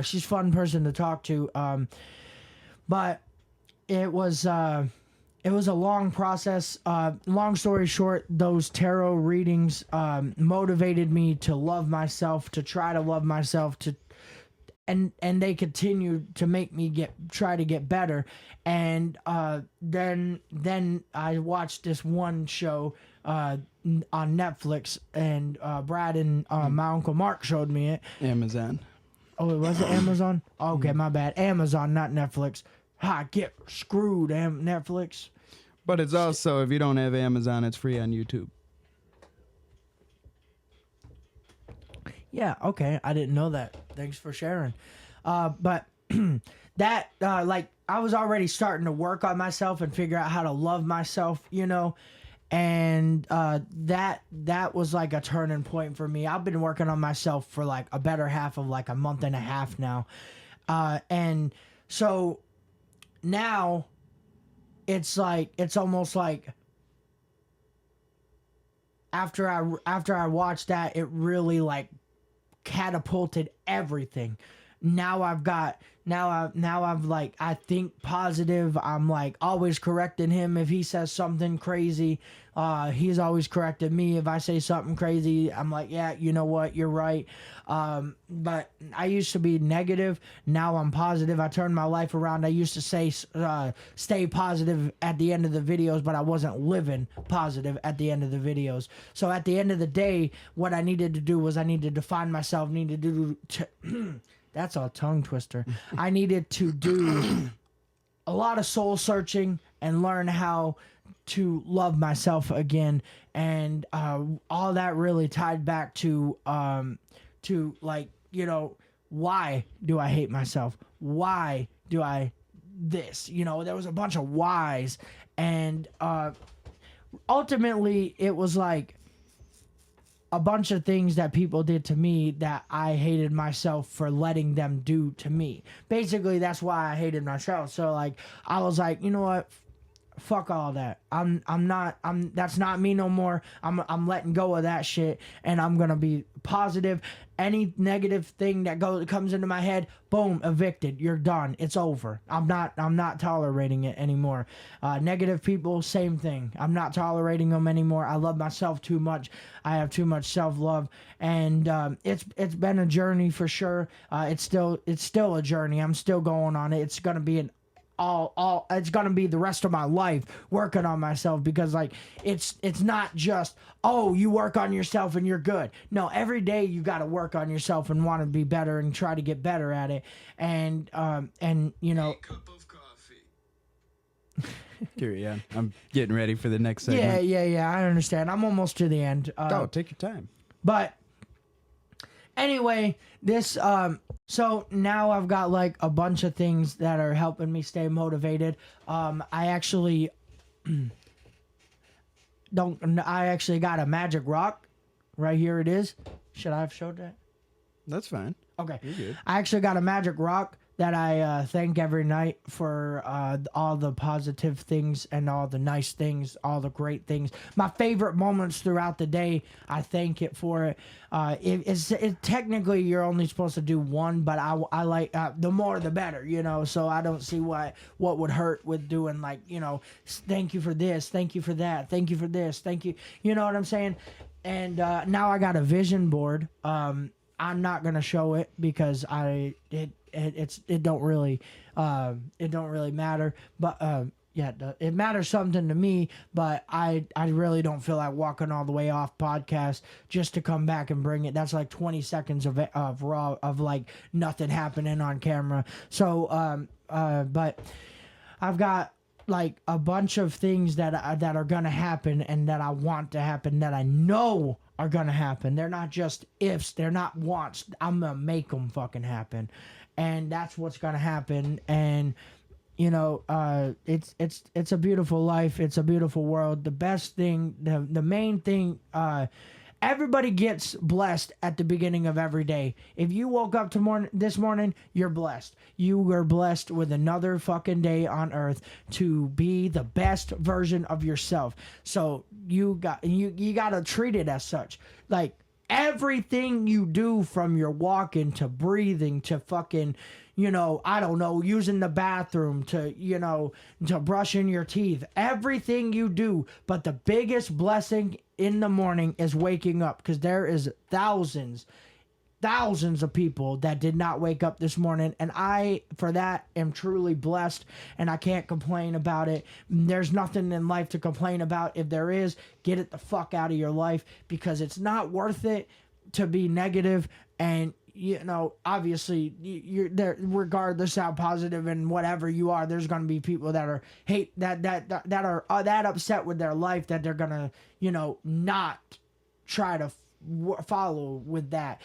She's a fun person to talk to. But it was a long process. Long story short, those tarot readings motivated me to love myself, to try to love myself, and they continue to make me try to get better. And then I watched this one show on Netflix, and Brad and my Uncle Mark showed me it. Amazon. Oh, it was Amazon? Okay, my bad. Amazon, not Netflix. Get screwed, Netflix. But it's also, if you don't have Amazon, it's free on YouTube. Yeah, okay. I didn't know that. Thanks for sharing. But that, like, I was already starting to work on myself and figure out how to love myself, and that was like a turning point for me. I've been working on myself for like a better half of like a month and a half now. And so now it's almost like after I watched that, it really like catapulted everything. Now I've like, I think positive. I'm like always correcting him if he says something crazy. He's always corrected me if I say something crazy. I'm like, yeah, you know what, you're right. But I used to be negative. Now I'm positive. I turned my life around. I used to say stay positive at the end of the videos, but I wasn't living positive at the end of the videos. So at the end of the day, what I needed to do was I needed to find myself, needed to do that's a tongue twister. I needed to do a lot of soul searching and learn how to love myself again. And all that really tied back to like, you know, why do I hate myself? Why do I this? You know, there was a bunch of whys. And ultimately, it was like a bunch of things that people did to me that I hated myself for letting them do to me. Basically, that's why I hated myself. So like, I was like, you know what? Fuck all that. That's not me no more. I'm letting go of that shit, and I'm gonna be positive. Any negative thing that comes into my head, boom, evicted. You're done. It's over. I'm not tolerating it anymore. Negative people, same thing. I'm not tolerating them anymore. I love myself too much. I have too much self-love, and it's been a journey for sure. It's still a journey. I'm still going on it. It's gonna be it's gonna be the rest of my life working on myself, because like it's not just, oh, you work on yourself and you're good. No, every day you got to work on yourself and want to be better and try to get better at it. And you know, a cup of coffee. Yeah, I'm getting ready for the next segment. Yeah, I understand. I'm almost to the end. Take your time. But anyway, this so now I've got like a bunch of things that are helping me stay motivated. I actually got a magic rock right here. It is. Should I have showed that? That's fine. Okay. You're good. I actually got a magic rock that I thank every night for all the positive things and all the nice things, all the great things. My favorite moments throughout the day, I thank it for it. Technically, you're only supposed to do one, but I like the more the better, you know. So I don't see what would hurt with doing, like, you know, thank you for this, thank you for that, thank you for this, thank you. You know what I'm saying? And now I got a vision board. I'm not gonna show it because it don't really matter, but it matters something to me, but I really don't feel like walking all the way off podcast just to come back and bring it. That's like 20 seconds of raw, of like nothing happening on camera. So but I've got like a bunch of things that are gonna happen and that I want to happen, that I know are gonna happen. They're not just ifs, they're not wants. I'm gonna make them fucking happen. And that's what's gonna happen. And you know, it's a beautiful life. It's a beautiful world. The best thing, the main thing, everybody gets blessed at the beginning of every day. If you woke up this morning, you're blessed. You were blessed with another fucking day on earth to be the best version of yourself. So you got to treat it as such. Like, everything you do, from your walking to breathing to fucking, you know, I don't know, using the bathroom to, you know, to brushing your teeth, everything you do. But the biggest blessing in the morning is waking up, because there is thousands of people that did not wake up this morning, and I, for that, am truly blessed, and I can't complain about it. There's nothing in life to complain about. If there is, get it the fuck out of your life, because it's not worth it to be negative. And you know, obviously, you're there, regardless how positive and whatever you are, there's gonna be people that are that are that upset with their life that they're gonna, you know, not try to follow with that.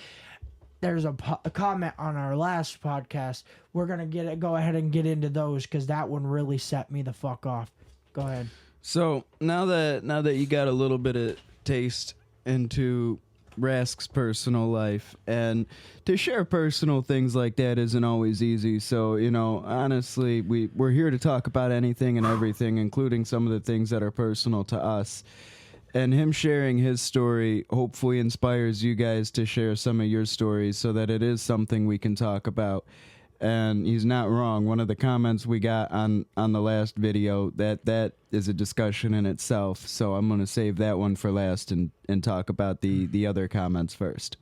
There's a comment on our last podcast. We're gonna go ahead and get into those, because that one really set me the fuck off. Go ahead. So now that you got a little bit of taste into Rask's personal life, and to share personal things like that isn't always easy. So, you know, honestly, we're here to talk about anything and everything, including some of the things that are personal to us. And him sharing his story hopefully inspires you guys to share some of your stories so that it is something we can talk about. And he's not wrong. One of the comments we got on the last video, that is a discussion in itself. So I'm going to save that one for last and talk about the other comments first.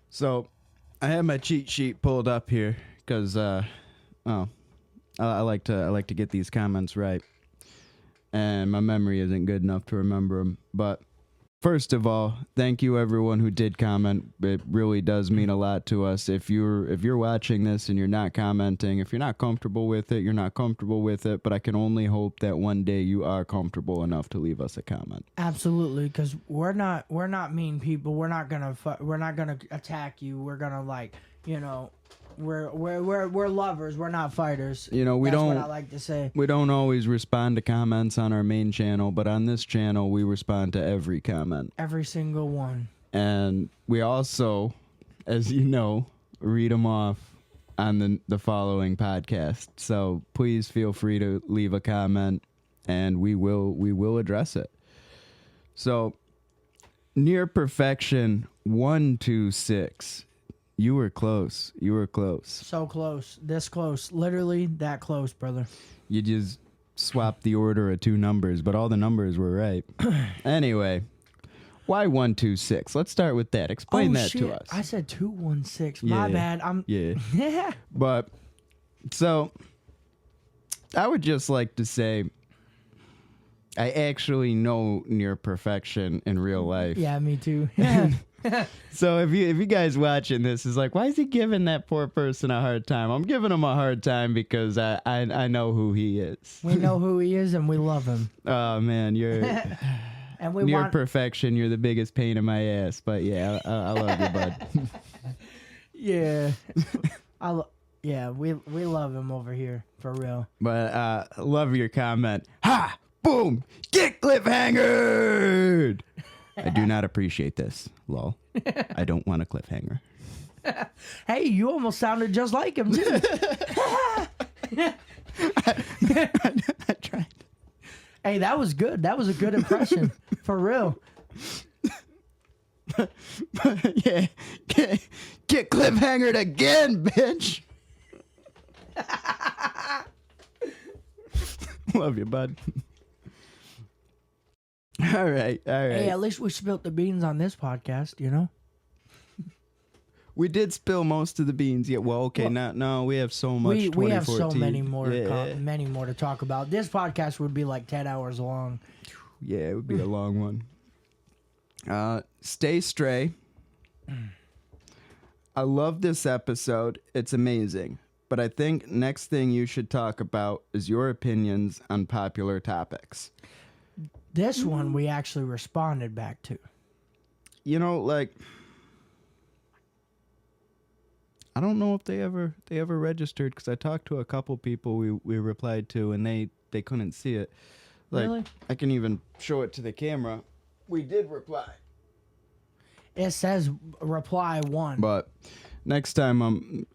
So I have my cheat sheet pulled up here because I like to get these comments right. And my memory isn't good enough to remember them. But first of all, thank you everyone who did comment. It really does mean a lot to us. If you're watching this and you're not commenting, if you're not comfortable with it, you're not comfortable with it. But I can only hope that one day you are comfortable enough to leave us a comment. Absolutely, because we're not mean people. We're not gonna attack you. We're gonna we're lovers. We're not fighters. That's what I like to say. We don't always respond to comments on our main channel, but on this channel, we respond to every comment. Every single one. And we also, as you know, read them off on the following podcast. So please feel free to leave a comment, and we will address it. So, near perfection 126. You were close. So close. This close. Literally that close, brother. You just swapped the order of two numbers, but all the numbers were right. Anyway, why 126? Let's start with that. Explain that to us. I said 216. My bad. Yeah. But, so, I would just like to say, I actually know near perfection in real life. Yeah, me too. So if you guys watching this is like, why is he giving that poor person a hard time? I'm giving him a hard time because I know who he is. We know who he is and we love him. Oh man, you're and we near want perfection. You're the biggest pain in my ass, but yeah, I love you, bud. Yeah, we love him over here for real. But love your comment. Ha! Boom! Get cliffhangered! I do not appreciate this, lol. I don't want a cliffhanger. Hey, you almost sounded just like him, too. I tried. Hey, that was good. That was a good impression. For real. Yeah. Get cliffhangered again, bitch! Love you, bud. All right. Hey, at least we spilled the beans on this podcast, you know? We did spill most of the beans. Yeah, well, okay, no, we have so much. We have so many more, yeah. many more to talk about. This podcast would be like 10 hours long. Yeah, it would be a long one. Stay stray. I love this episode. It's amazing. But I think next thing you should talk about is your opinions on popular topics. This one we actually responded back to. I don't know if they ever registered because I talked to a couple people we replied to and they couldn't see it. Really? I can even show it to the camera. We did reply. It says reply 1. But next time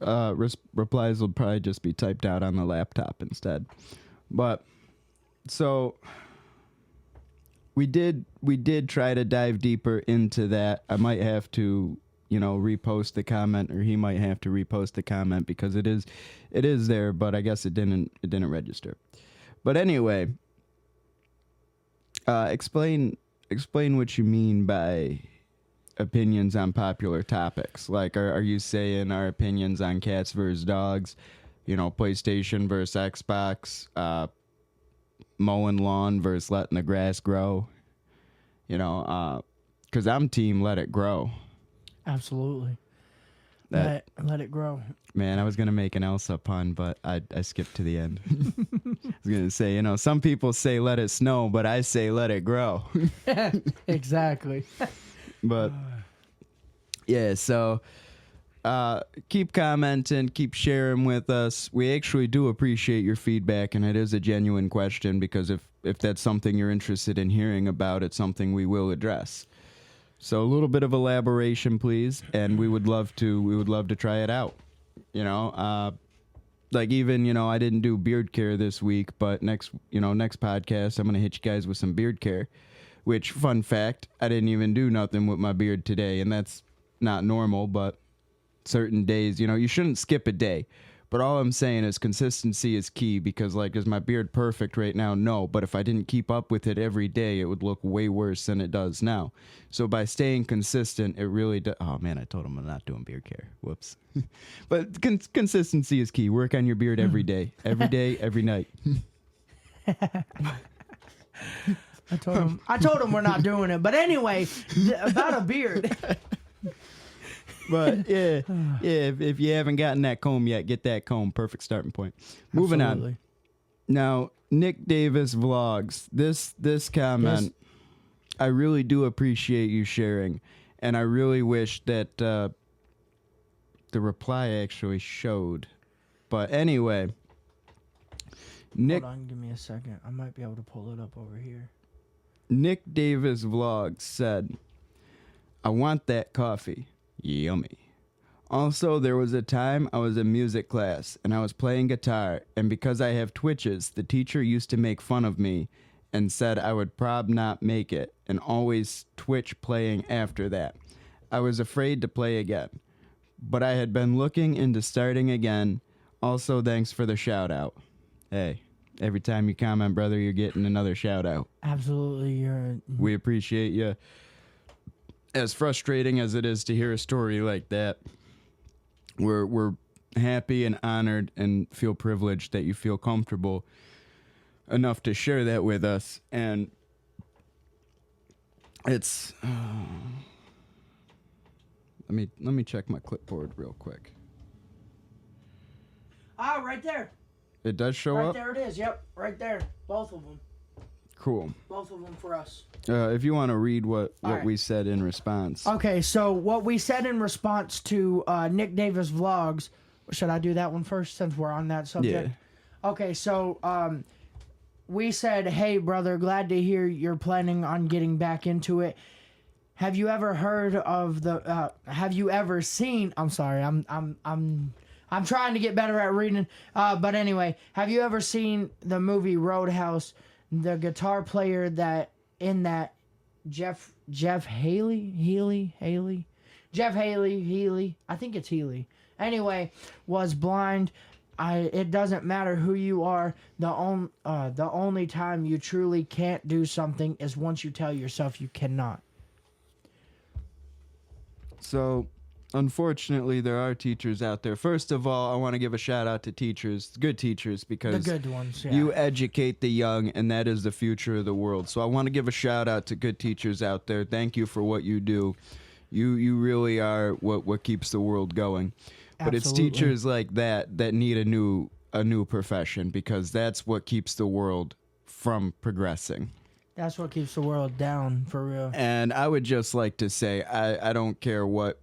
replies will probably just be typed out on the laptop instead. But so we did try to dive deeper into that. I might have to, repost the comment, or he might have to repost the comment because it is there, but I guess it didn't register. But anyway, explain what you mean by opinions on popular topics. Like, are you saying our opinions on cats versus dogs, PlayStation versus Xbox, mowing lawn versus letting the grass grow, because I'm team let it grow. Absolutely. Let it grow. Man, I was going to make an Elsa pun, but I skipped to the end. I was going to say, some people say let it snow, but I say let it grow. Exactly. But yeah, so keep commenting, keep sharing with us. We actually do appreciate your feedback, and it is a genuine question because if that's something you're interested in hearing about, it's something we will address. So a little bit of elaboration, please, and we would love to try it out. Like even, I didn't do beard care this week, but next podcast I'm gonna hit you guys with some beard care. which, fun fact, I didn't even do nothing with my beard today, and that's not normal, but certain days, you shouldn't skip a day. But all I'm saying is consistency is key, because, like, is my beard perfect right now? No, but if I didn't keep up with it every day, it would look way worse than it does now. So by staying consistent, it really does. Oh, man, I told him I'm not doing beard care. Whoops. But consistency is key. Work on your beard every day, every night. I told him we're not doing it. But anyway, about a beard. But yeah, if you haven't gotten that comb yet, get that comb. Perfect starting point. Moving on. Now, Nick Davis Vlogs. This comment, I really do appreciate you sharing, and I really wish that the reply actually showed. But anyway, Nick. Hold on, give me a second. I might be able to pull it up over here. Nick Davis Vlogs said, "I want that coffee. Yummy. Also, there was a time I was in music class and I was playing guitar, and because I have twitches, the teacher used to make fun of me and said I would prob not make it and always twitch playing after that. I was afraid to play again, but I had been looking into starting again. Also, thanks for the shout out." Hey, every time you comment, brother, you're getting another shout out. Absolutely. We appreciate you. As frustrating as it is to hear a story like that, we're happy and honored and feel privileged that you feel comfortable enough to share that with us. And it's let me check my clipboard real quick. Ah, right there. It does show up? Right there it is. Yep, right there. Both of them. Cool. Both of them for us. If you want to read what right. we said in response. Okay, so what we said in response to Nick Davis Vlogs, should I do that one first since we're on that subject? Yeah. Okay, so we said, "Hey brother, glad to hear you're planning on getting back into it. Have you ever heard of the have you ever seen I'm sorry, I'm trying to get better at reading. But anyway, have you ever seen the movie Roadhouse? The guitar player that in that Jeff Healey, I think it's Healey. Anyway, was blind. It doesn't matter who you are. The only time you truly can't do something is once you tell yourself you cannot." So, unfortunately, there are teachers out there. First of all, I want to give a shout out to teachers, good teachers, because the good ones, yeah. You educate the young, and that is the future of the world. So I want to give a shout out to good teachers out there. Thank you for what you do. You really are what keeps the world going. But it's teachers like that need a new profession, because that's what keeps the world from progressing. That's what keeps the world down, for real. And I would just like to say, I don't care what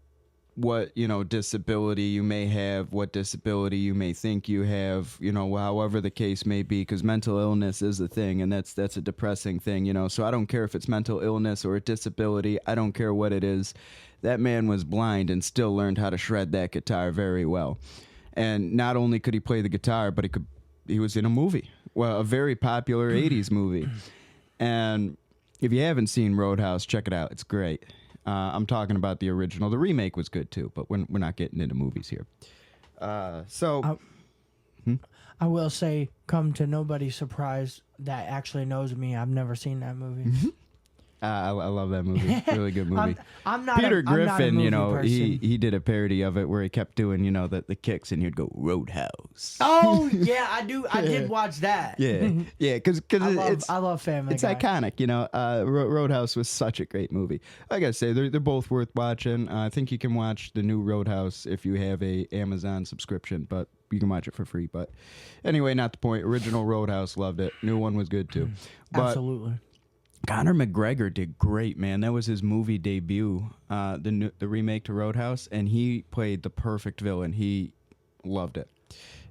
disability you may have, what disability you may think you have, however the case may be, because mental illness is a thing, and that's a depressing thing, so I don't care if it's mental illness or a disability. I don't care what it is. That man was blind and still learned how to shred that guitar very well. And not only could he play the guitar, but he was in a movie, well, a very popular 80s movie. And if you haven't seen Roadhouse, check it out. It's great. I'm talking about the original. The remake was good too, but we're not getting into movies here. I will say, come to nobody's surprise that actually knows me, I've never seen that movie. I love that movie. Really good movie. I'm not Peter Griffin, person. he did a parody of it where he kept doing, the kicks, and he'd go Roadhouse. Oh yeah, I do. I did watch that. Yeah, because I love Family It's Guy. iconic, Roadhouse was such a great movie. Like I say, they're both worth watching. I think you can watch the new Roadhouse if you have a Amazon subscription, but you can watch it for free. But anyway, not the point. Original Roadhouse, loved it. New one was good too. But Absolutely. Conor McGregor did great, man. That was his movie debut, the remake to Roadhouse, and he played the perfect villain. He loved it.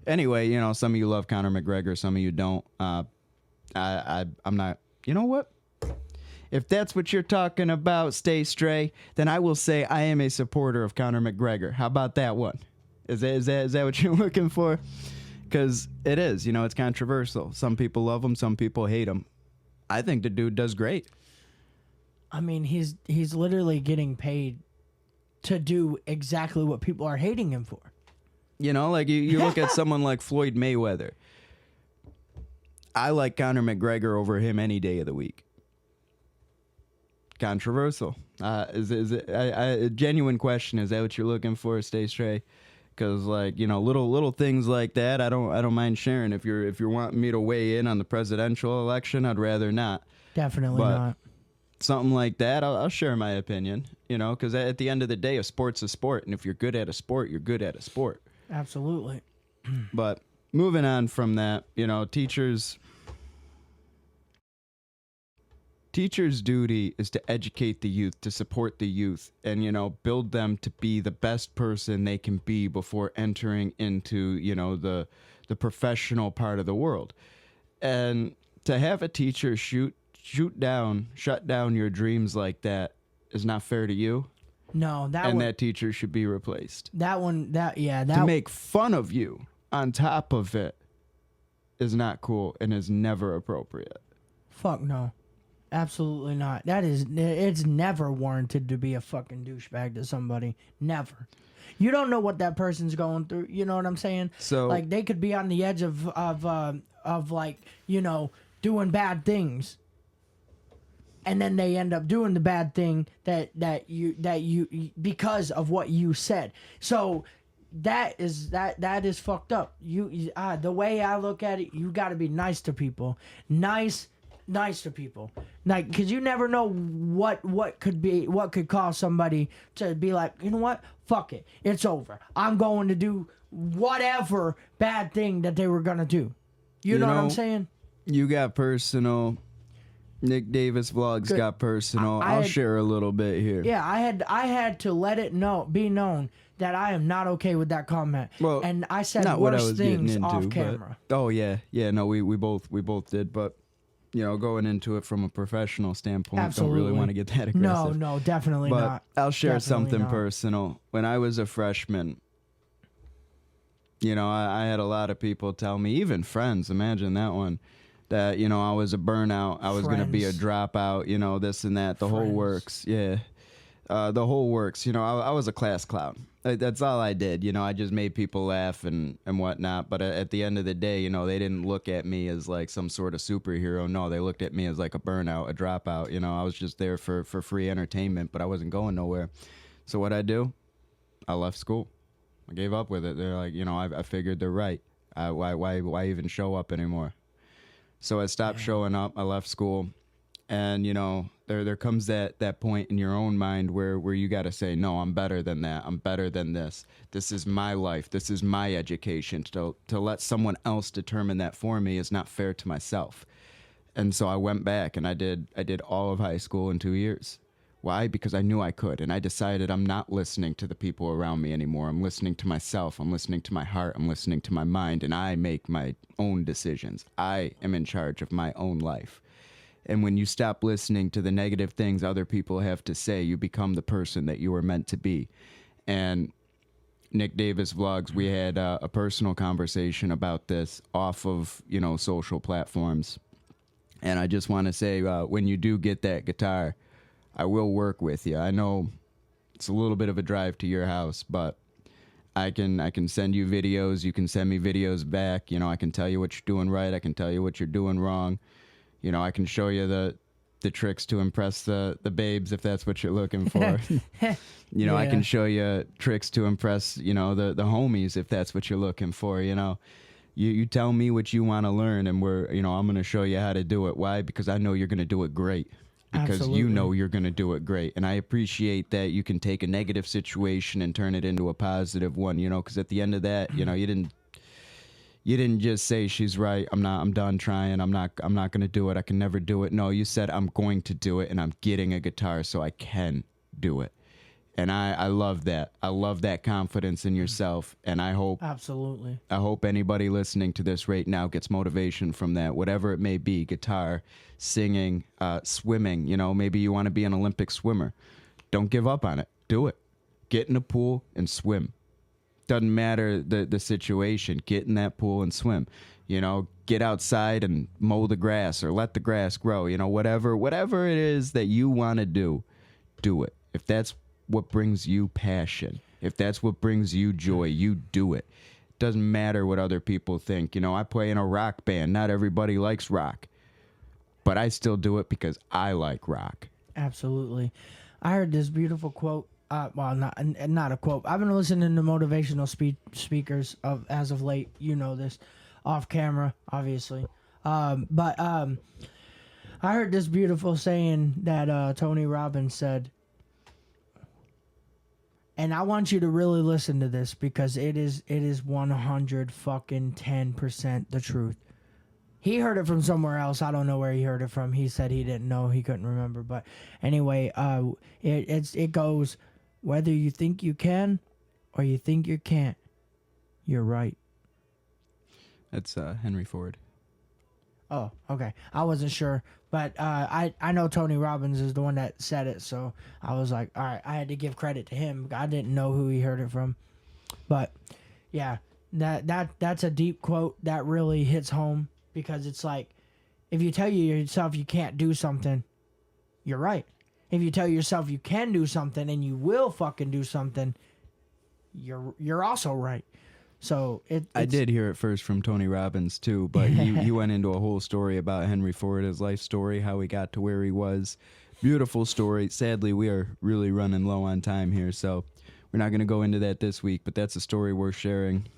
Anyway, some of you love Conor McGregor, some of you don't. I'm not. You know what? If that's what you're talking about, Stay Stray, then I will say I am a supporter of Conor McGregor. How about that one? Is that what you're looking for? Because it is. It's controversial. Some people love him, some people hate him. I think the dude does great. I mean, he's literally getting paid to do exactly what people are hating him for. You know, like you look at someone like Floyd Mayweather. I like Conor McGregor over him any day of the week. Controversial. Is it a genuine question? Is that what you're looking for? Stay straight. Because like, you know, little things like that, I don't mind sharing. If you're wanting me to weigh in on the presidential election, I'd rather not. Definitely But not. something like that, I'll share my opinion. You know, because at the end of the day, a sport's a sport, and if you're good at a sport, you're good at a sport. Absolutely. But moving on from that, you know, teachers' duty is to educate the youth, to support the youth, and, you know, build them to be the best person they can be before entering into, you know, the professional part of the world. And to have a teacher shut down your dreams like that is not fair to you. No, that teacher should be replaced. To make fun of you on top of it is not cool and is never appropriate. Fuck no. Absolutely not. It's never warranted to be a fucking douchebag to somebody. Never. You don't know what that person's going through. You know what I'm saying? So, like, they could be on the edge of like, you know, doing bad things, and then they end up doing the bad thing that you because of what you said. So that is fucked up. The way I look at it, you got to be nice to people. Nice to people, like, because you never know what could cause somebody to be like, you know what, fuck it, it's over, I'm going to do whatever bad thing that they were gonna do. You know what I'm saying? You got personal. Nick Davis Vlogs got personal. I'll share a little bit here. Yeah, I had to let it be known that I am not okay with that comment. Well, and I said worse things off camera. Oh yeah, no, we both did, but. You know, going into it from a professional standpoint, Absolutely. Don't really want to get that aggressive. No, definitely but not. I'll share something personal. When I was a freshman, you know, I had a lot of people tell me, even friends, imagine that one, that, you know, I was a burnout, I was going to be a dropout, you know, this and that, the whole works. Yeah. The whole works. You know, I was a class clown. That's all I did. You know, I just made people laugh and whatnot. But at the end of the day, you know, they didn't look at me as like some sort of superhero. No, they looked at me as like a burnout, a dropout. You know, I was just there for free entertainment, but I wasn't going nowhere. So what I do? I left school. I gave up with it. They're like, you know, I figured they're right. Why even show up anymore? So I stopped showing up. I left school. And, you know, there comes that point in your own mind where you got to say, no, I'm better than that. I'm better than this. This is my life. This is my education. To let someone else determine that for me is not fair to myself. And so I went back and I did all of high school in 2 years. Why? Because I knew I could. And I decided I'm not listening to the people around me anymore. I'm listening to myself. I'm listening to my heart. I'm listening to my mind. And I make my own decisions. I am in charge of my own life. And when you stop listening to the negative things other people have to say, you become the person that you were meant to be. And Nick Davis Vlogs, we had a personal conversation about this off of, you know, social platforms. And I just want to say, when you do get that guitar, I will work with you. I know it's a little bit of a drive to your house, but I can send you videos. You can send me videos back. You know, I can tell you what you're doing right. I can tell you what you're doing wrong. You know, I can show you the tricks to impress the babes if that's what you're looking for. You know, I can show you tricks to impress, you know, the homies if that's what you're looking for. You know, you tell me what you want to learn, and I'm going to show you how to do it. Why? Because I know you're going to do it great. Because Absolutely. You know you're going to do it great. And I appreciate that you can take a negative situation and turn it into a positive one, you know, because at the end of that, you know, you didn't just say she's right. I'm done trying. I'm not going to do it. I can never do it. No, you said I'm going to do it, and I'm getting a guitar so I can do it. And I love that. I love that confidence in yourself. And I hope anybody listening to this right now gets motivation from that, whatever it may be, guitar, singing, swimming. You know, maybe you want to be an Olympic swimmer. Don't give up on it. Do it. Get in a pool and swim. Doesn't matter the situation. Get in that pool and swim. You know, get outside and mow the grass or let the grass grow. You know, whatever it is that you want to do it. If that's what brings you passion, if that's what brings you joy, you do it. Doesn't matter what other people think. You know, I play in a rock band. Not everybody likes rock, but I still do it because I like rock. Absolutely. I heard this beautiful quote. Well, not a quote. I've been listening to motivational speakers as of late. You know this, off camera, obviously. But I heard this beautiful saying that Tony Robbins said, and I want you to really listen to this because it is 110% the truth. He heard it from somewhere else. I don't know where he heard it from. He said he didn't know. He couldn't remember. But anyway, it goes, whether you think you can or you think you can't, you're right. That's Henry Ford. Oh, okay. I wasn't sure. But I know Tony Robbins is the one that said it. So I was like, all right, I had to give credit to him. I didn't know who he heard it from. But yeah, that's a deep quote that really hits home. Because it's like, if you tell yourself you can't do something, you're right. If you tell yourself you can do something and you will fucking do something, you're also right. So I did hear it first from Tony Robbins too, but he went into a whole story about Henry Ford, his life story, how he got to where he was. Beautiful story. Sadly, we are really running low on time here, so we're not going to go into that this week, but that's a story worth sharing.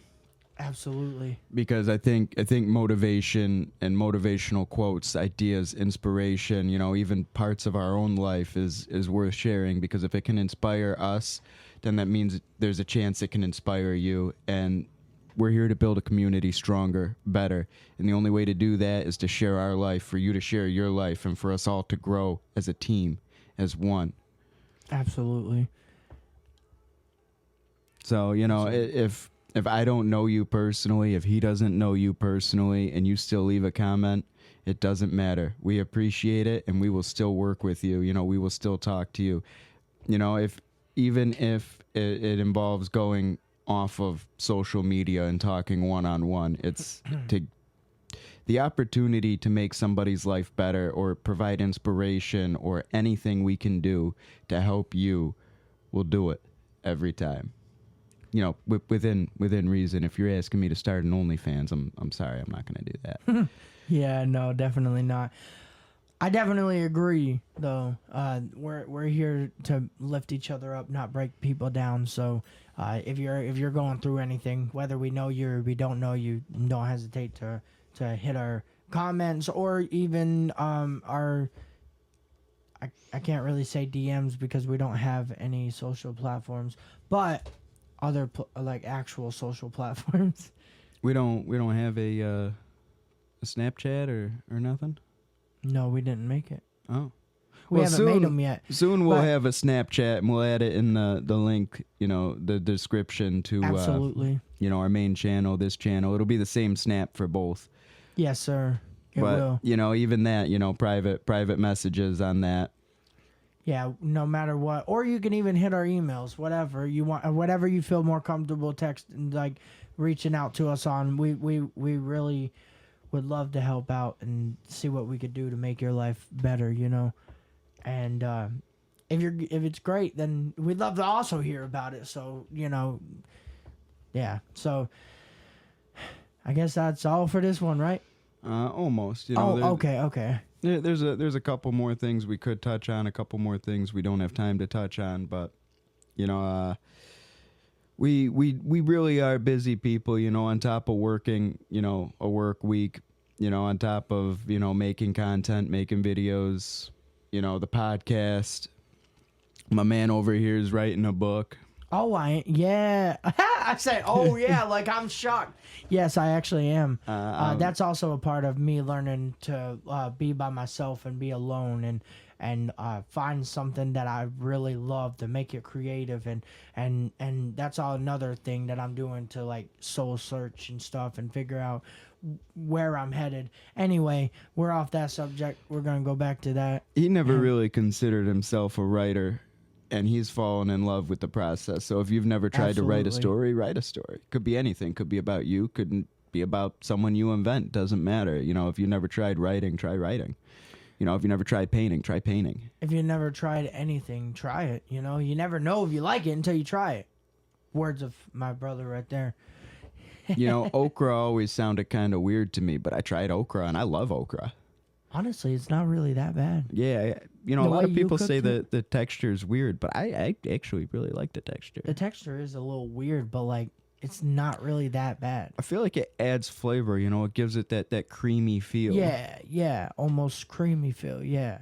Absolutely. Because I think motivation and motivational quotes, ideas, inspiration, you know, even parts of our own life is worth sharing, because if it can inspire us, then that means there's a chance it can inspire you. And we're here to build a community stronger, better. And the only way to do that is to share our life, for you to share your life, and for us all to grow as a team, as one. Absolutely. So, you know, if I don't know you personally, if he doesn't know you personally, and you still leave a comment, it doesn't matter. We appreciate it, and we will still work with you. You know, we will still talk to you. You know, even if it involves going off of social media and talking one-on-one, it's the opportunity to make somebody's life better or provide inspiration or anything we can do to help you, we'll do it every time. You know, within reason. If you're asking me to start an OnlyFans, I'm sorry, I'm not going to do that. Yeah, no, definitely not. I definitely agree, though. We're here to lift each other up, not break people down. So, if you're going through anything, whether we know you or we don't know you, don't hesitate to hit our comments or even our. I can't really say DMs because we don't have any social platforms, but other like actual social platforms. We don't have a Snapchat or nothing. No, we didn't make it. Oh, we haven't made them yet. Soon we'll have a Snapchat, and we'll add it in the link. You know, the description to absolutely. You know, our main channel, this channel. It'll be the same snap for both. Yes, sir. It will. You know, even that, you know, private messages on that. Yeah, no matter what. Or you can even hit our emails, whatever you want, whatever you feel more comfortable like reaching out to us on. We really would love to help out and see what we could do to make your life better, you know. And if it's great, then we'd love to also hear about it. So, you know, yeah. So I guess that's all for this one, right? Almost. You know, okay. There's a couple more things we could touch on, a couple more things we don't have time to touch on, but you know, we really are busy people, you know, on top of working, you know, a work week, you know, on top of, you know, making content, making videos, you know, the podcast. My man over here is writing a book. Oh, yeah. I said, oh, yeah, like I'm shocked. Yes, I actually am. That's also a part of me learning to be by myself and be alone and find something that I really love to make it creative. And that's all another thing that I'm doing to, like, soul search and stuff and figure out where I'm headed. Anyway, we're off that subject. We're going to go back to that. He never really considered himself a writer. And he's fallen in love with the process. So if you've never tried to write a story, write a story. Could be anything. Could be about you. Could be about someone you invent. Doesn't matter. You know, if you never tried writing, try writing. You know, if you never tried painting, try painting. If you never tried anything, try it. You know, you never know if you like it until you try it. Words of my brother right there. You know, okra always sounded kind of weird to me, but I tried okra and I love okra. Honestly, it's not really that bad. Yeah, you know, The a lot way of you people say cooked it? the texture is weird, but I actually really like the texture. The texture is a little weird, but like it's not really that bad. I feel like it adds flavor, you know, it gives it that creamy feel. Yeah, almost creamy feel. Yeah,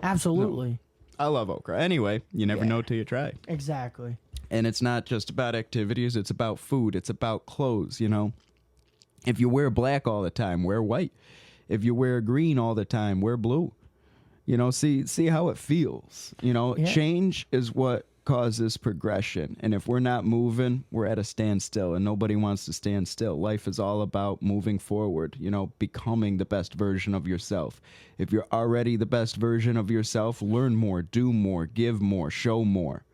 absolutely, I love okra. Anyway, you never Yeah. know till you try. exactly. And it's not just about activities, it's about food, it's about clothes, you know. If you wear black all the time, wear white. If you wear green all the time, wear blue. You know, see how it feels. You know, Yeah. change is what causes progression. And if we're not moving, we're at a standstill, and nobody wants to stand still. Life is all about moving forward, you know, becoming the best version of yourself. If you're already the best version of yourself, learn more, do more, give more, show more.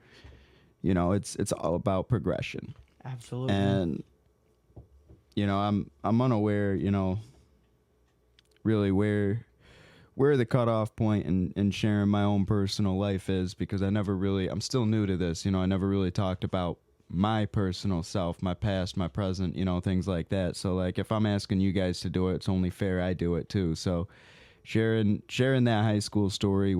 You know, it's all about progression. Absolutely. And you know, I'm unaware, you know, really where the cutoff point in sharing my own personal life is, because I'm still new to this, you know. I never really talked about my personal self, my past, my present, you know, things like that. So like if I'm asking you guys to do it, it's only fair I do it too. So sharing that high school story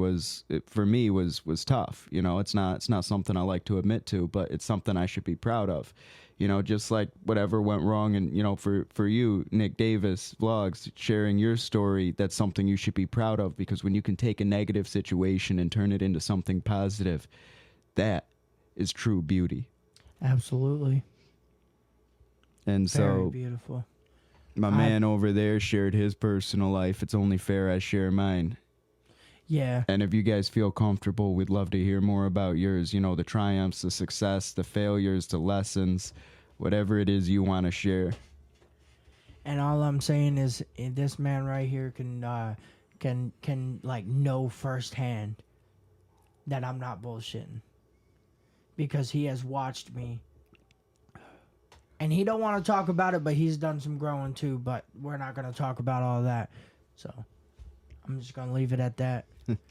for me was tough. You know, it's not something I like to admit to, but it's something I should be proud of. You know, just like whatever went wrong, and you know, for you, Nick Davis Vlogs, sharing your story, that's something you should be proud of, because when you can take a negative situation and turn it into something positive, that is true beauty. Absolutely. And Very so beautiful. my man over there shared his personal life. It's only fair I share mine. Yeah. And if you guys feel comfortable, we'd love to hear more about yours. You know, the triumphs, the success, the failures, the lessons, whatever it is you want to share. And all I'm saying is, this man right here can like know firsthand that I'm not bullshitting, because he has watched me. And he don't want to talk about it, but he's done some growing too. But we're not gonna talk about all that, so I'm just gonna leave it at that.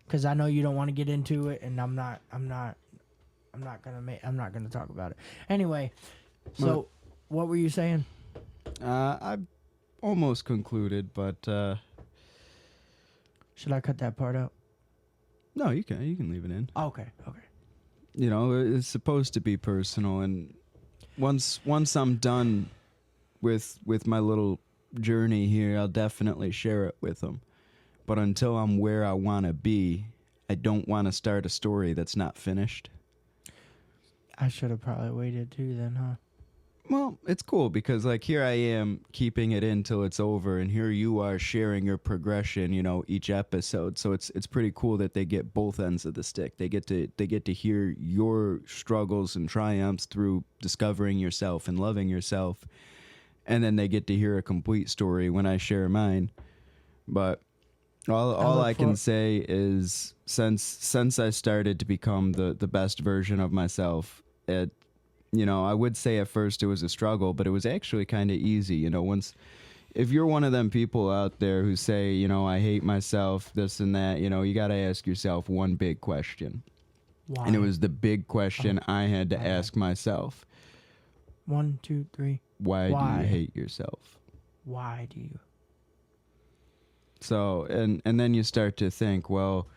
Because I know you don't want to get into it, and I'm not gonna talk about it anyway. So, what were you saying? I almost concluded, but Should I cut that part out? no, you can leave it in. Okay. You know, it's supposed to be personal, and once I'm done with my little journey here, I'll definitely share it with them. But until I'm where I want to be, I don't want to start a story that's not finished. I should have probably waited too then, huh? Well, it's cool because like here I am keeping it in till it's over, and here you are sharing your progression, you know, each episode. So it's pretty cool that they get both ends of the stick. They get to hear your struggles and triumphs through discovering yourself and loving yourself. And then they get to hear a complete story when I share mine. But all I can say is since I started to become the best version of myself, you know, I would say at first it was a struggle, but it was actually kind of easy. You know, if you're one of them people out there who say, you know, I hate myself, this and that, you know, you got to ask yourself one big question. Why? And it was the big question I had to ask myself. 1, 2, 3. Why do you hate yourself? Why do you? So, and then you start to think, well,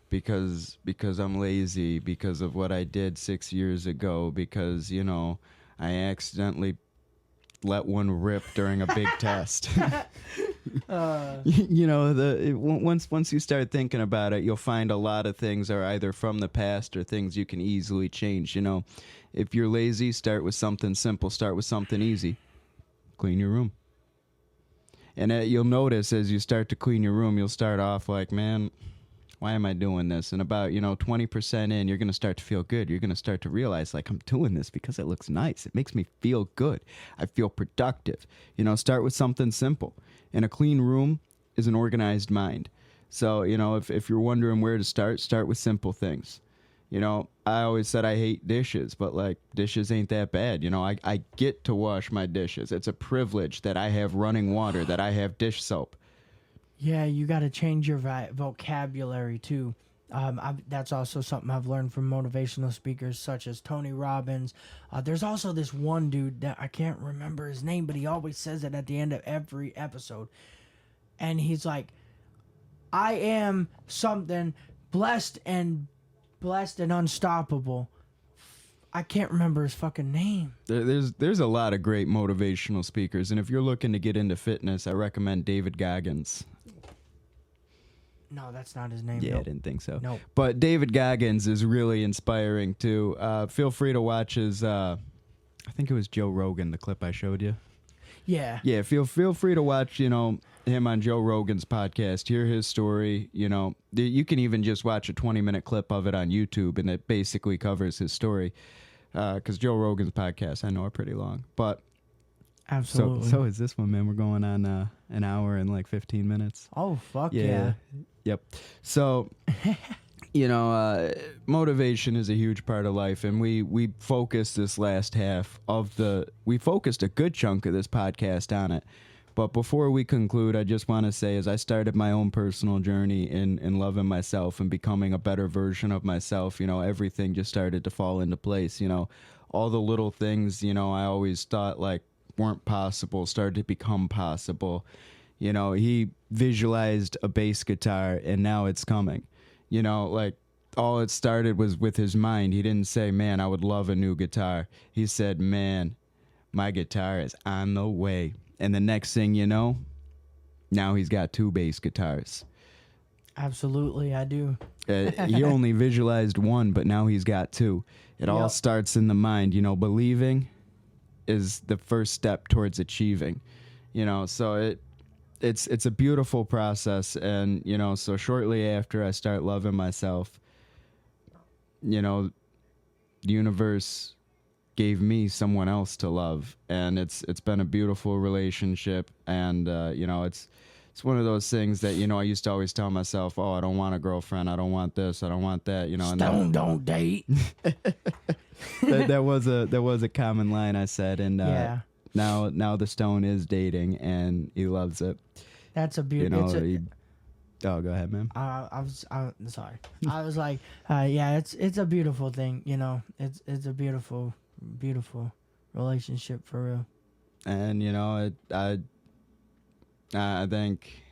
because I'm lazy, because of what I did 6 years ago, because, you know, I accidentally let one rip during a big test. You know, once you start thinking about it, you'll find a lot of things are either from the past or things you can easily change. You know, if you're lazy, start with something simple, start with something easy. Clean your room. And you'll notice as you start to clean your room, you'll start off like, man, why am I doing this? And about, 20% in, you're going to start to feel good. You're going to start to realize, like, I'm doing this because it looks nice. It makes me feel good. I feel productive. Start with something simple. And a clean room is an organized mind. So, if you're wondering where to start with simple things. You know, I always said I hate dishes, but like dishes ain't that bad. You know, I get to wash my dishes. It's a privilege that I have running water, that I have dish soap. Yeah, you got to change your vocabulary too. That's also something I've learned from motivational speakers such as Tony Robbins. There's also this one dude that I can't remember his name, but he always says it at the end of every episode. And he's like, I am something blessed and unstoppable. I can't remember his fucking name. There's a lot of great motivational speakers, and if you're looking to get into fitness, I recommend David Goggins. No, that's not his name. Yeah, Nope. I didn't think so. Nope. But David Goggins is really inspiring too. Feel free to watch his. I think it was Joe Rogan, the clip I showed you. Yeah. Yeah, feel free to watch, you know, him on Joe Rogan's podcast, hear his story. You know, you can even just watch a 20-minute clip of it on YouTube, and it basically covers his story. Because Joe Rogan's podcast, I know, are pretty long, but Absolutely. so is this one, man. We're going on an hour and like 15 minutes. Oh, fuck yeah. Yep. So, you know, motivation is a huge part of life, and we focused this last half of we focused a good chunk of this podcast on it. But before we conclude, I just want to say, as I started my own personal journey in loving myself and becoming a better version of myself, you know, everything just started to fall into place. You know, all the little things, you know, I always thought like weren't possible started to become possible. You know, he visualized a bass guitar, and now it's coming. You know, like, all it started was with his mind. He didn't say, man, I would love a new guitar. He said, man, my guitar is on the way. And the next thing you know, now he's got 2 bass guitars. Absolutely, I do. He only visualized 1, but now he's got 2. It all starts in the mind. You know, believing is the first step towards achieving. You know, so it's a beautiful process. And, you know, so shortly after I start loving myself, you know, the universe gave me someone else to love, and it's been a beautiful relationship. And you know, it's one of those things that, you know, I used to always tell myself, oh, I don't want a girlfriend, I don't want this, I don't want that, you know. Stone don't date. that was a common line I said, and Yeah. now the Stone is dating, and he loves it. That's a You beautiful. know, oh, go ahead, man. I'm sorry. I was like, yeah, it's a beautiful thing, you know. It's a beautiful relationship for real. And, you know, I think,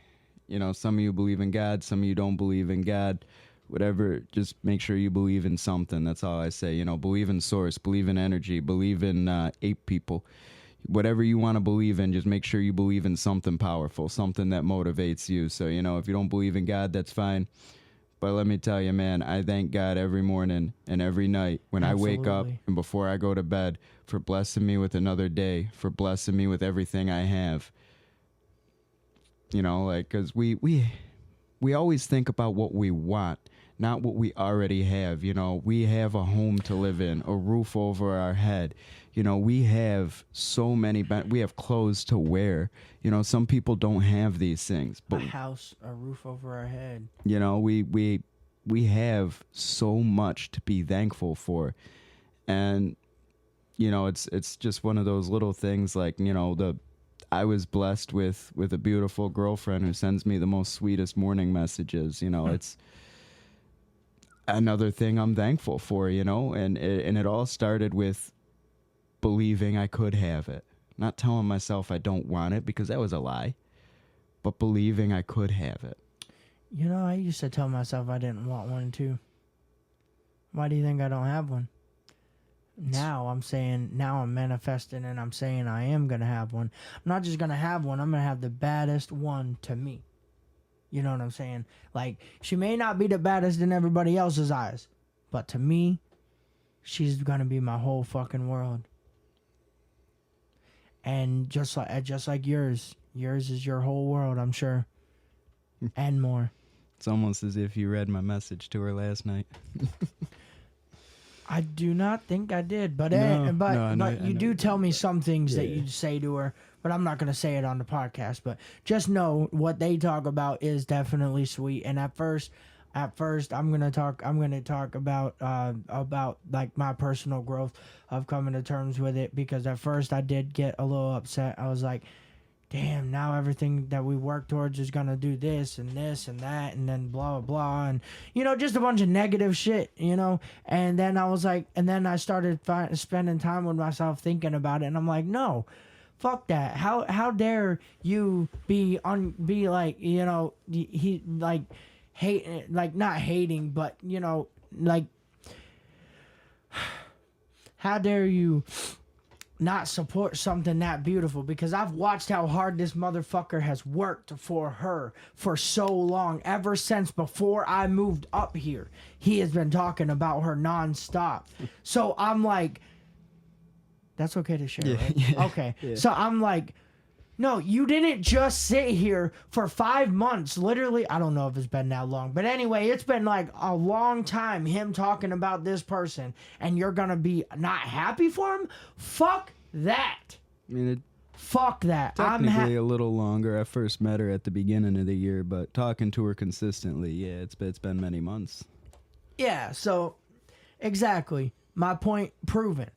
you know, some of you believe in God, some of you don't believe in God. Whatever, just make sure you believe in something. That's all I say. You know, believe in source, believe in energy, believe in ape people. Whatever you want to believe in, just make sure you believe in something powerful, something that motivates you. So, you know, if you don't believe in God, that's fine. But let me tell you, man, I thank God every morning and every night when I wake up Absolutely. and before I go to bed for blessing me with another day, for blessing me with everything I have. You know, like, because we always think about what we want, not what we already have. You know, we have a home to live in, a roof over our head. You know, we have so many, we have clothes to wear. You know, some people don't have these things, A but house, a roof over our head. you know, we have so much to be thankful for. And, you know, it's just one of those little things, like, you know, I was blessed with a beautiful girlfriend who sends me the most sweetest morning messages. You know, it's another thing I'm thankful for, you know, and it all started with believing I could have it. Not telling myself I don't want it, because that was a lie, but believing I could have it. You know, I used to tell myself I didn't want one too. Why do you think I don't have one? Now I'm manifesting, and I'm saying I am going to have one. I'm not just going to have one, I'm going to have the baddest one to me. You know what I'm saying? Like, she may not be the baddest in everybody else's eyes, but to me, she's going to be my whole fucking world. And just like yours is your whole world, I'm sure. And more. It's almost as if you read my message to her last night. I do not think I did, but No, but no, I know you you do tell me some things that Yeah. you say to her, but I'm not going to say it on the podcast. But just know what they talk about is definitely sweet. And at first, at first I'm gonna talk about like my personal growth of coming to terms with it, because at first I did get a little upset. I was like, damn, now everything that we work towards is gonna do this and that, and then blah blah blah, and just a bunch of negative shit, and then I was like, and then I started spending time with myself thinking about it, and I'm like, no, fuck that. How dare you be like, he like hate, like not hating, but like, how dare you not support something that beautiful? Because I've watched how hard this motherfucker has worked for her for so long. Ever since before I moved up here, he has been talking about her nonstop. So I'm like, that's okay to share, right? Yeah. Okay. Yeah. So I'm like, no, you didn't just sit here for 5 months. Literally, I don't know if it's been that long. But anyway, it's been like a long time, him talking about this person, and you're going to be not happy for him? Fuck that. I mean, Fuck that. technically a little longer. I first met her at the beginning of the year, but talking to her consistently, yeah, it's been many months. Yeah, so exactly. My point proven.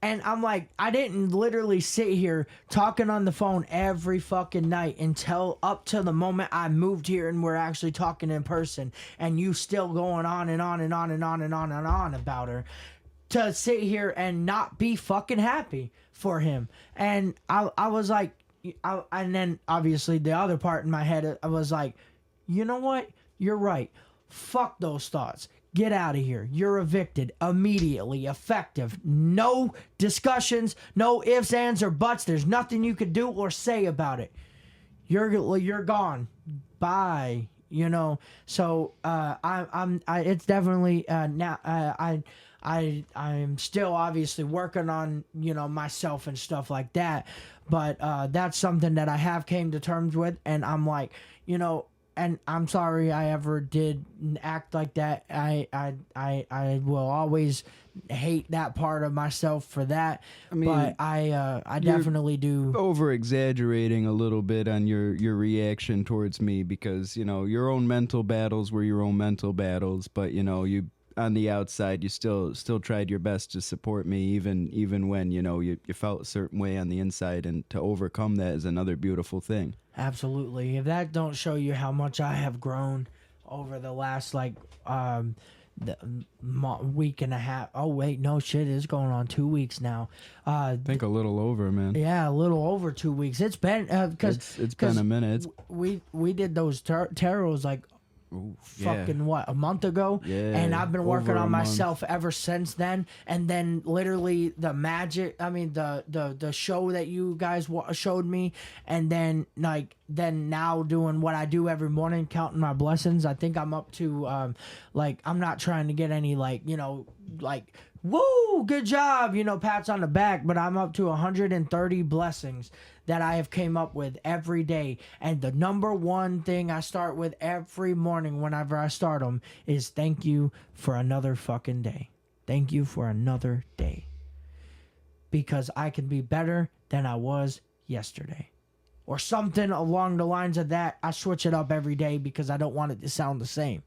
And I'm like, I didn't literally sit here talking on the phone every fucking night until up to the moment I moved here and we're actually talking in person, and you still going on and on and on and on and on and on about her, to sit here and not be fucking happy for him. And I was like, and then obviously the other part in my head, I was like, you know what? You're right. Fuck those thoughts. Get out of here. You're evicted immediately, effective. No discussions, no ifs, ands, or buts. There's nothing you could do or say about it. You're gone. Bye. So it's definitely now. I'm still obviously working on myself and stuff like that, but that's something that I have came to terms with, and I'm like, and I'm sorry I ever did act like that. I will always hate that part of myself for that. I mean, but I definitely do. Over exaggerating a little bit on your reaction towards me, because your own mental battles were your own mental battles, but you on the outside you still tried your best to support me, even when you felt a certain way on the inside, and to overcome that is another beautiful thing. Absolutely. If that don't show you how much I have grown over the last week and a half. Oh wait, no shit, it's going on 2 weeks now. I think a little over, man. Yeah, a little over 2 weeks. It's been because it's been a minute. We did those tarots like fucking what, a month ago, and I've been working on myself ever since then. And then literally the the show that you guys showed me, and then now doing what I do every morning, counting my blessings. I think I'm up to I'm not trying to get any woo, good job, pats on the back, but I'm up to 130 blessings that I have came up with every day. And the number one thing I start with every morning whenever I start them is thank you for another fucking day. Thank you for another day. Because I can be better than I was yesterday. Or something along the lines of that. I switch it up every day because I don't want it to sound the same.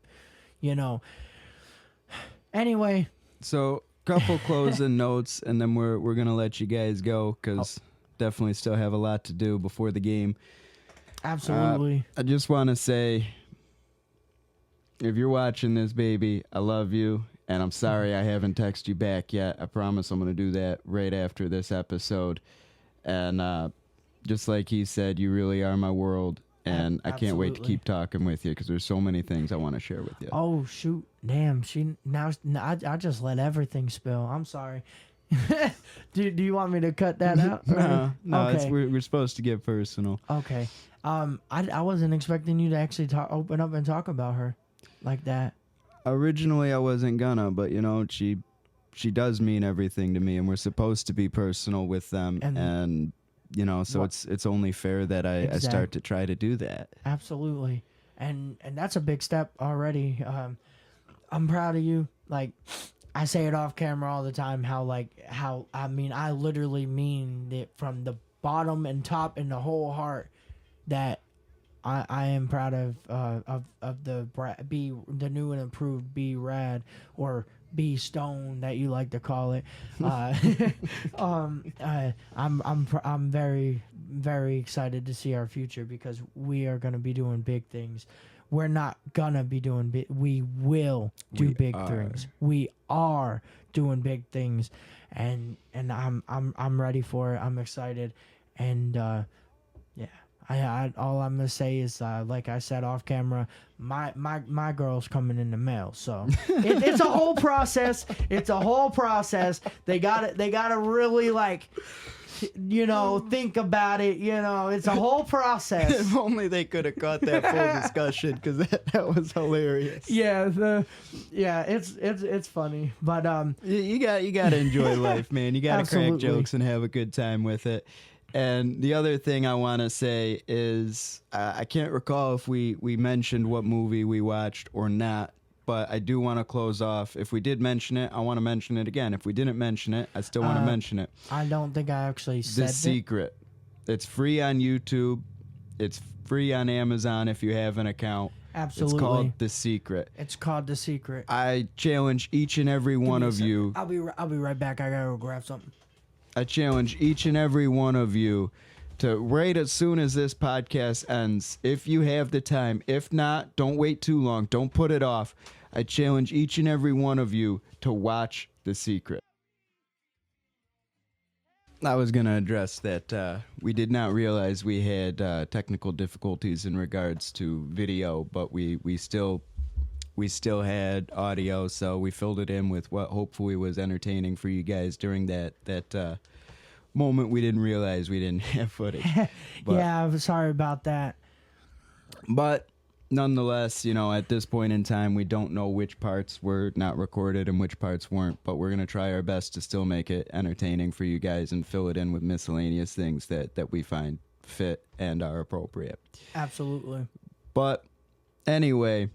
Anyway. So, couple closing notes, and then we're gonna let you guys go, because definitely still have a lot to do before the game. Absolutely. I just want to say, if you're watching this, baby, I love you, and I'm sorry I haven't texted you back yet. I promise I'm gonna do that right after this episode. And just like he said, you really are my world, and I can't wait to keep talking with you, because there's so many things I want to share with you. Oh shoot, damn! I just let everything spill. I'm sorry. do you want me to cut that out? No, okay. We're supposed to get personal. Okay. I wasn't expecting you to actually open up and talk about her like that. Originally, I wasn't gonna, but she does mean everything to me, and we're supposed to be personal with them, and so it's only fair that I start to try to do that. Absolutely. And that's a big step already. I'm proud of you. I say it off camera all the time, I literally mean it from the bottom and top and the whole heart, that I am proud of the new and improved B Rad, or B Stone that you like to call it. I'm very excited to see our future, because we are gonna be doing big things. We're not gonna be doing big. We will do big things. We are doing big things, and I'm ready for it. I'm excited, and yeah. I all I'm gonna say is, like I said off camera, my girl's coming in the mail. So it's a whole process. It's a whole process. They gotta really, like, think about it. It's a whole process. If only they could have caught that full discussion, because that was hilarious. Yeah, it's funny, but you got to enjoy life, man. You got to crack Absolutely. jokes and have a good time with it. And the other thing I want to say is, I can't recall if we mentioned what movie we watched or not, but I do want to close off. If we did mention it, I want to mention it again. If we didn't mention it, I still want to mention it. I don't think I actually said The Secret. It's free on YouTube. It's free on Amazon if you have an account. Absolutely. It's called The Secret. It's called The Secret. I challenge each and every one of you. I'll be right back. I gotta go grab something. I challenge each and every one of you to, right as soon as this podcast ends, if you have the time. If not, don't wait too long. Don't put it off. I challenge each and every one of you to watch The Secret. I was going to address that we did not realize we had technical difficulties in regards to video, but we still had audio, so we filled it in with what hopefully was entertaining for you guys during that moment. We didn't realize we didn't have footage. But, yeah, I'm sorry about that. But nonetheless, at this point in time, we don't know which parts were not recorded and which parts weren't, but we're going to try our best to still make it entertaining for you guys and fill it in with miscellaneous things that we find fit and are appropriate. Absolutely. But anyway,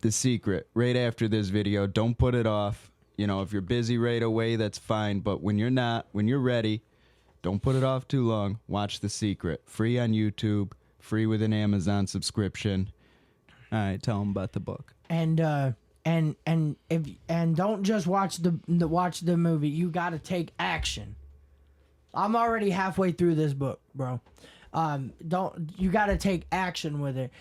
The Secret, right after this video. Don't put it off. If you're busy right away, that's fine. But when you're not, when you're ready, don't put it off too long. Watch The Secret. Free on YouTube. Free with an Amazon subscription. All right, tell them about the book. And don't just watch the movie. You got to take action. I'm already halfway through this book, bro. You got to take action with it.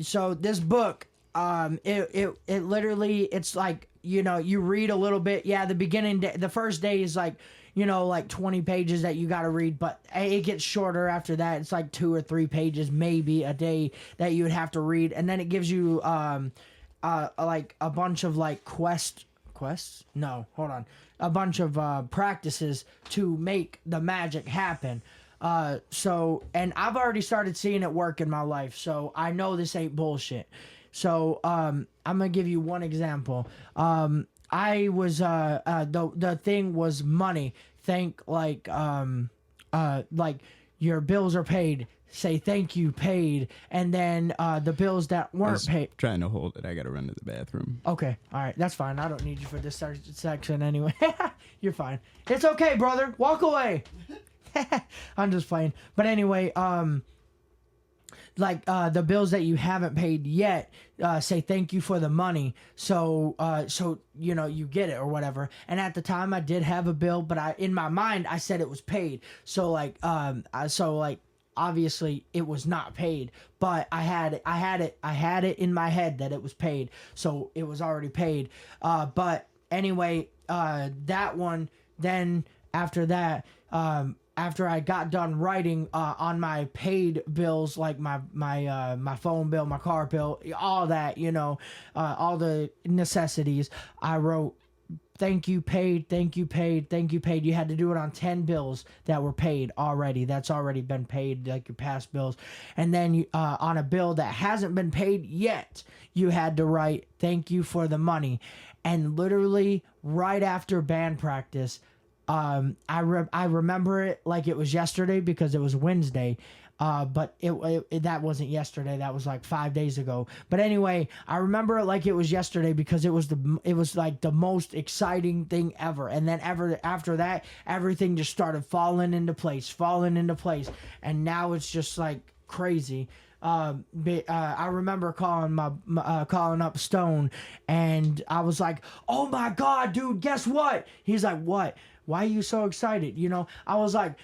So this book, it literally, it's like, you read a little bit. Yeah, the first day is like 20 pages that you got to read, but it gets shorter after that. It's like 2 or 3 pages maybe a day that you would have to read, and then it gives you like a bunch of like quests. No, hold on. A bunch of practices to make the magic happen. And I've already started seeing it work in my life, so I know this ain't bullshit. So I'm gonna give you one example. I was the thing was money. Think like your bills are paid. Say thank you, paid, and then the bills that weren't paid. Trying to hold it. I gotta run to the bathroom. Okay, all right, that's fine. I don't need you for this section anyway. You're fine. It's okay, brother. Walk away. I'm just playing. But anyway, the bills that you haven't paid yet, say thank you for the money. So you get it or whatever. And at the time I did have a bill, but in my mind I said it was paid. So obviously it was not paid, but I had it in my head that it was paid. So it was already paid. But anyway, that one, then after that, after I got done writing on my paid bills, like my phone bill, my car bill, all that, all the necessities, I wrote, thank you, paid, thank you, paid, thank you, paid. You had to do it on 10 bills that were paid already. That's already been paid, like your past bills. And then on a bill that hasn't been paid yet, you had to write, thank you for the money. And literally right after band practice, I remember it like it was yesterday because it was Wednesday, but that wasn't yesterday. That was like 5 days ago. But anyway, I remember it like it was yesterday because it was like the most exciting thing ever. And then after that, everything just started falling into place, and now it's just like crazy. I remember calling up Stone, and I was like, "Oh my God, dude, guess what?" He's like, "What? Why are you so excited?" I was like,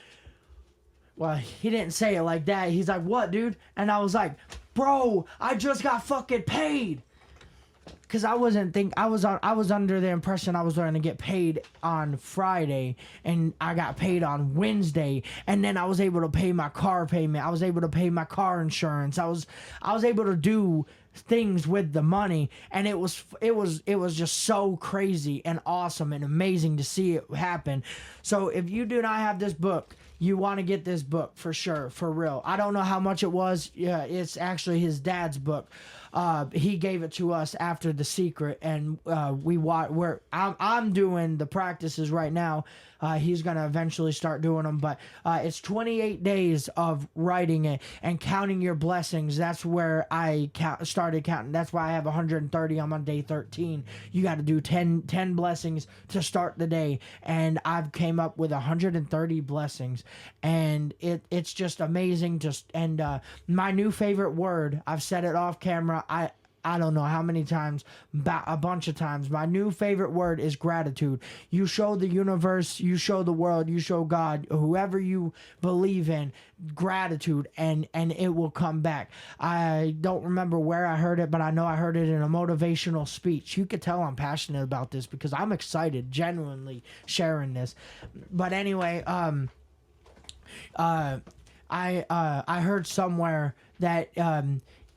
well, he didn't say it like that. He's like, "What, dude?" And I was like, "Bro, I just got fucking paid." Cause I was under the impression I was going to get paid on Friday, and I got paid on Wednesday, and then I was able to pay my car payment. I was able to pay my car insurance. I was able to do things with the money, and it was just so crazy and awesome and amazing to see it happen. So if you do not have this book, you want to get this book for sure, for real. I don't know how much it was. Yeah, it's actually his dad's book. He gave it to us after The Secret, and I'm doing the practices right now. He's gonna eventually start doing them, but it's 28 days of writing it and counting your blessings. That's where I started counting. That's why I have 130. I'm on day 13. You got to do 10 blessings to start the day, and I've came up with 130 blessings, and it's just amazing. My new favorite word. I've said it off camera. I don't know how many times, a bunch of times. My new favorite word is gratitude. You show the universe, you show the world, you show God, whoever you believe in, gratitude, and it will come back. I don't remember where I heard it, but I know I heard it in a motivational speech. You could tell I'm passionate about this because I'm excited, genuinely sharing this. But anyway, I heard somewhere that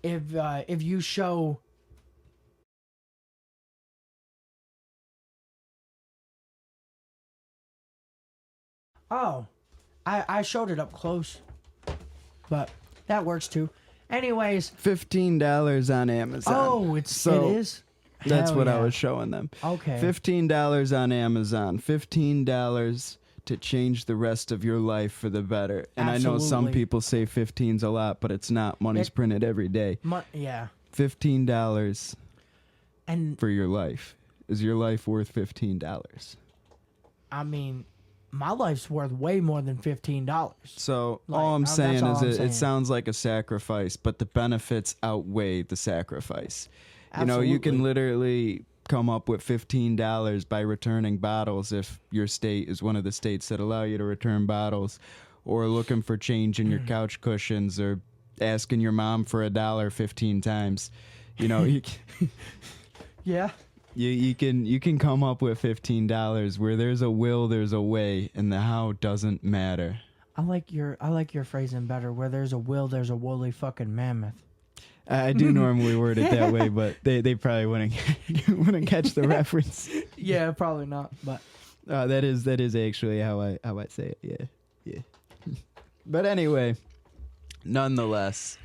if you show I showed it up close, but that works too. Anyways, $15 on Amazon. it is. That's Hell what I yeah. was showing them. Okay. $15 on Amazon. $15 to change the rest of your life for the better. And I know some Absolutely. people say 15's a lot, but it's not. Money's printed every day. Yeah. $15 And for your life. Is your life worth $15? I mean, my life's worth way more than $15. So Like, all I'm that's saying all is I'm it saying. sounds like a sacrifice, but the benefits outweigh the sacrifice. You know, you can Absolutely. literally come up with $15 by returning bottles if your state is one of the states that allow you to return bottles, or looking for change in your couch cushions, or asking your mom for $1 15 times. You know, Yeah. you can come up with $15. Where there's a will, there's a way, and the how doesn't matter. I like your phrasing better. Where there's a will, there's a woolly fucking mammoth. I do normally word it that way, but they probably wouldn't catch the reference. Yeah, probably not. But That is actually how I say it. Yeah. But anyway, nonetheless,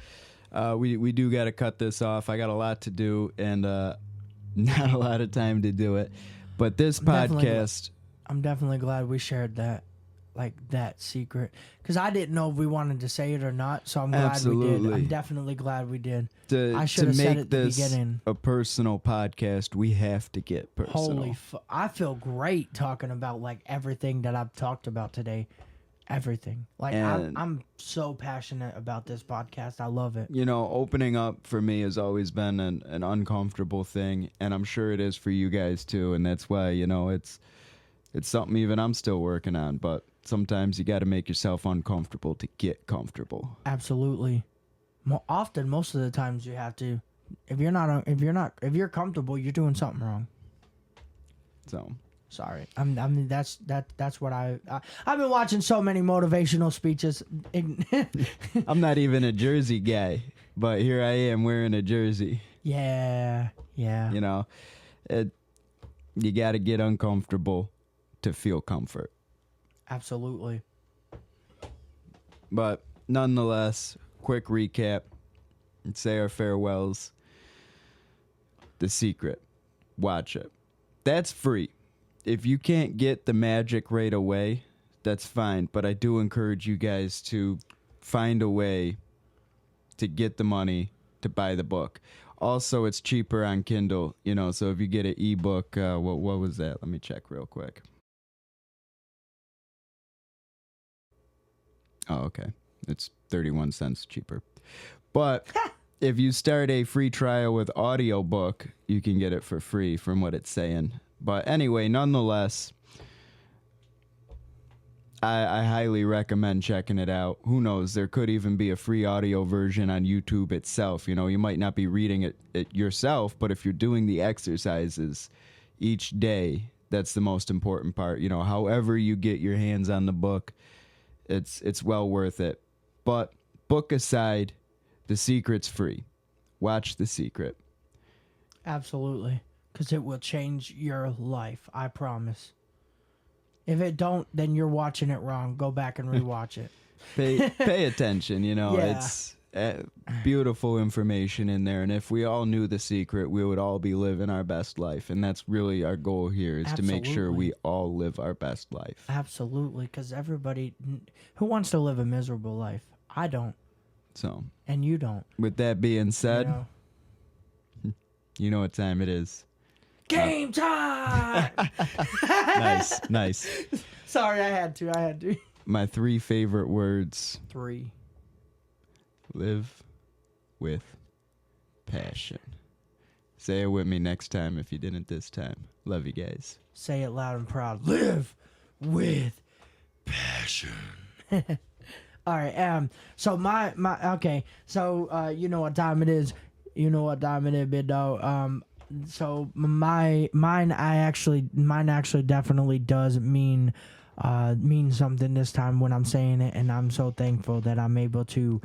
we do got to cut this off. I got a lot to do and not a lot of time to do it. But this podcast, I'm definitely glad we shared that secret, because I didn't know if we wanted to say it or not. So I'm glad we did. Absolutely. I'm definitely glad we did. to I should have said make it at the this beginning. a personal podcast, we have to get personal. Holy I feel great talking about like everything that I've talked about today. Everything. Like And- I'm so passionate about this podcast. I love it. You know, opening up for me has always been an uncomfortable thing, and I'm sure it is for you guys too. And that's why, you know, it's something even I'm still working on. But sometimes you got to make yourself uncomfortable to get comfortable. Absolutely. Most of the times you have to. If you're comfortable, you're doing something wrong. So Sorry. I mean that's what I've been watching so many motivational speeches. I'm not even a jersey guy, but here I am wearing a jersey. Yeah. You know, you got to get uncomfortable to feel comfort. Absolutely. But nonetheless, quick recap and say our farewells. The Secret. Watch it. That's free. If you can't get the magic right away, that's fine. But I do encourage you guys to find a way to get the money to buy the book. Also, it's cheaper on Kindle, you know, so if you get an ebook, what was that? Let me check real quick. Oh, okay. It's 31 cents cheaper. But if you start a free trial with audiobook, you can get it for free from what it's saying. But anyway, nonetheless, I highly recommend checking it out. Who knows? There could even be a free audio version on YouTube itself. You know, you might not be reading it yourself, but if you're doing the exercises each day, that's the most important part. You know, however you get your hands on the book, it's well worth it. But book aside, The Secret's free. Watch The Secret. Absolutely. Because it will change your life. I promise. If it don't, then you're watching it wrong. Go back and rewatch it. Pay attention, you know. Yeah. It's beautiful information in there. And if we all knew The Secret, we would all be living our best life. And that's really our goal here, is to make sure we all live our best life. Absolutely. Because everybody, who wants to live a miserable life? I don't. So, and you don't. With that being said, you know what time it is. Game time! Nice. Sorry, I had to. My 3 favorite words. 3. Live with passion. Say it with me next time if you didn't this time. Love you guys. Say it loud and proud. Live with passion. All right. So my okay. So you know what time it is. Big dog. So mine actually definitely does mean something this time when I'm saying it, and I'm so thankful that I'm able to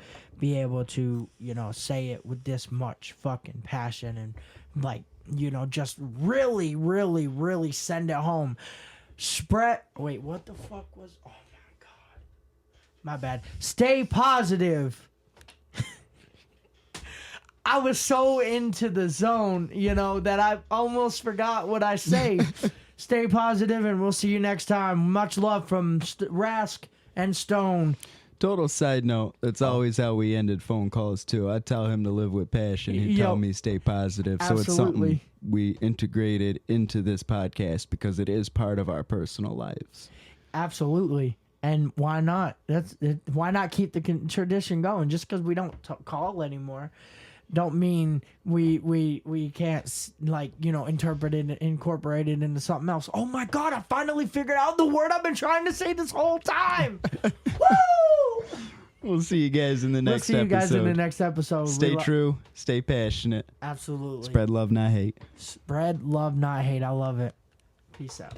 say it with this much fucking passion and just really, really, really send it home. Wait, what the fuck was? Oh my god, my bad. Stay positive. I was so into the zone, that I almost forgot what I say. Stay positive, and we'll see you next time. Much love from Rask and Stone. Total side note, that's always how we ended phone calls, too. I tell him to live with passion. He'd tell me stay positive. Absolutely. So it's something we integrated into this podcast because it is part of our personal lives. Absolutely. And why not? Why not keep the tradition going? Just because we don't call anymore don't mean we can't incorporate it into something else. Oh my god, I finally figured out the word I've been trying to say this whole time. Woo! We'll see you guys in the next episode. We'll see you guys in the next episode. Stay true, stay passionate. Absolutely. Spread love, not hate. Spread love, not hate. I love it. Peace out.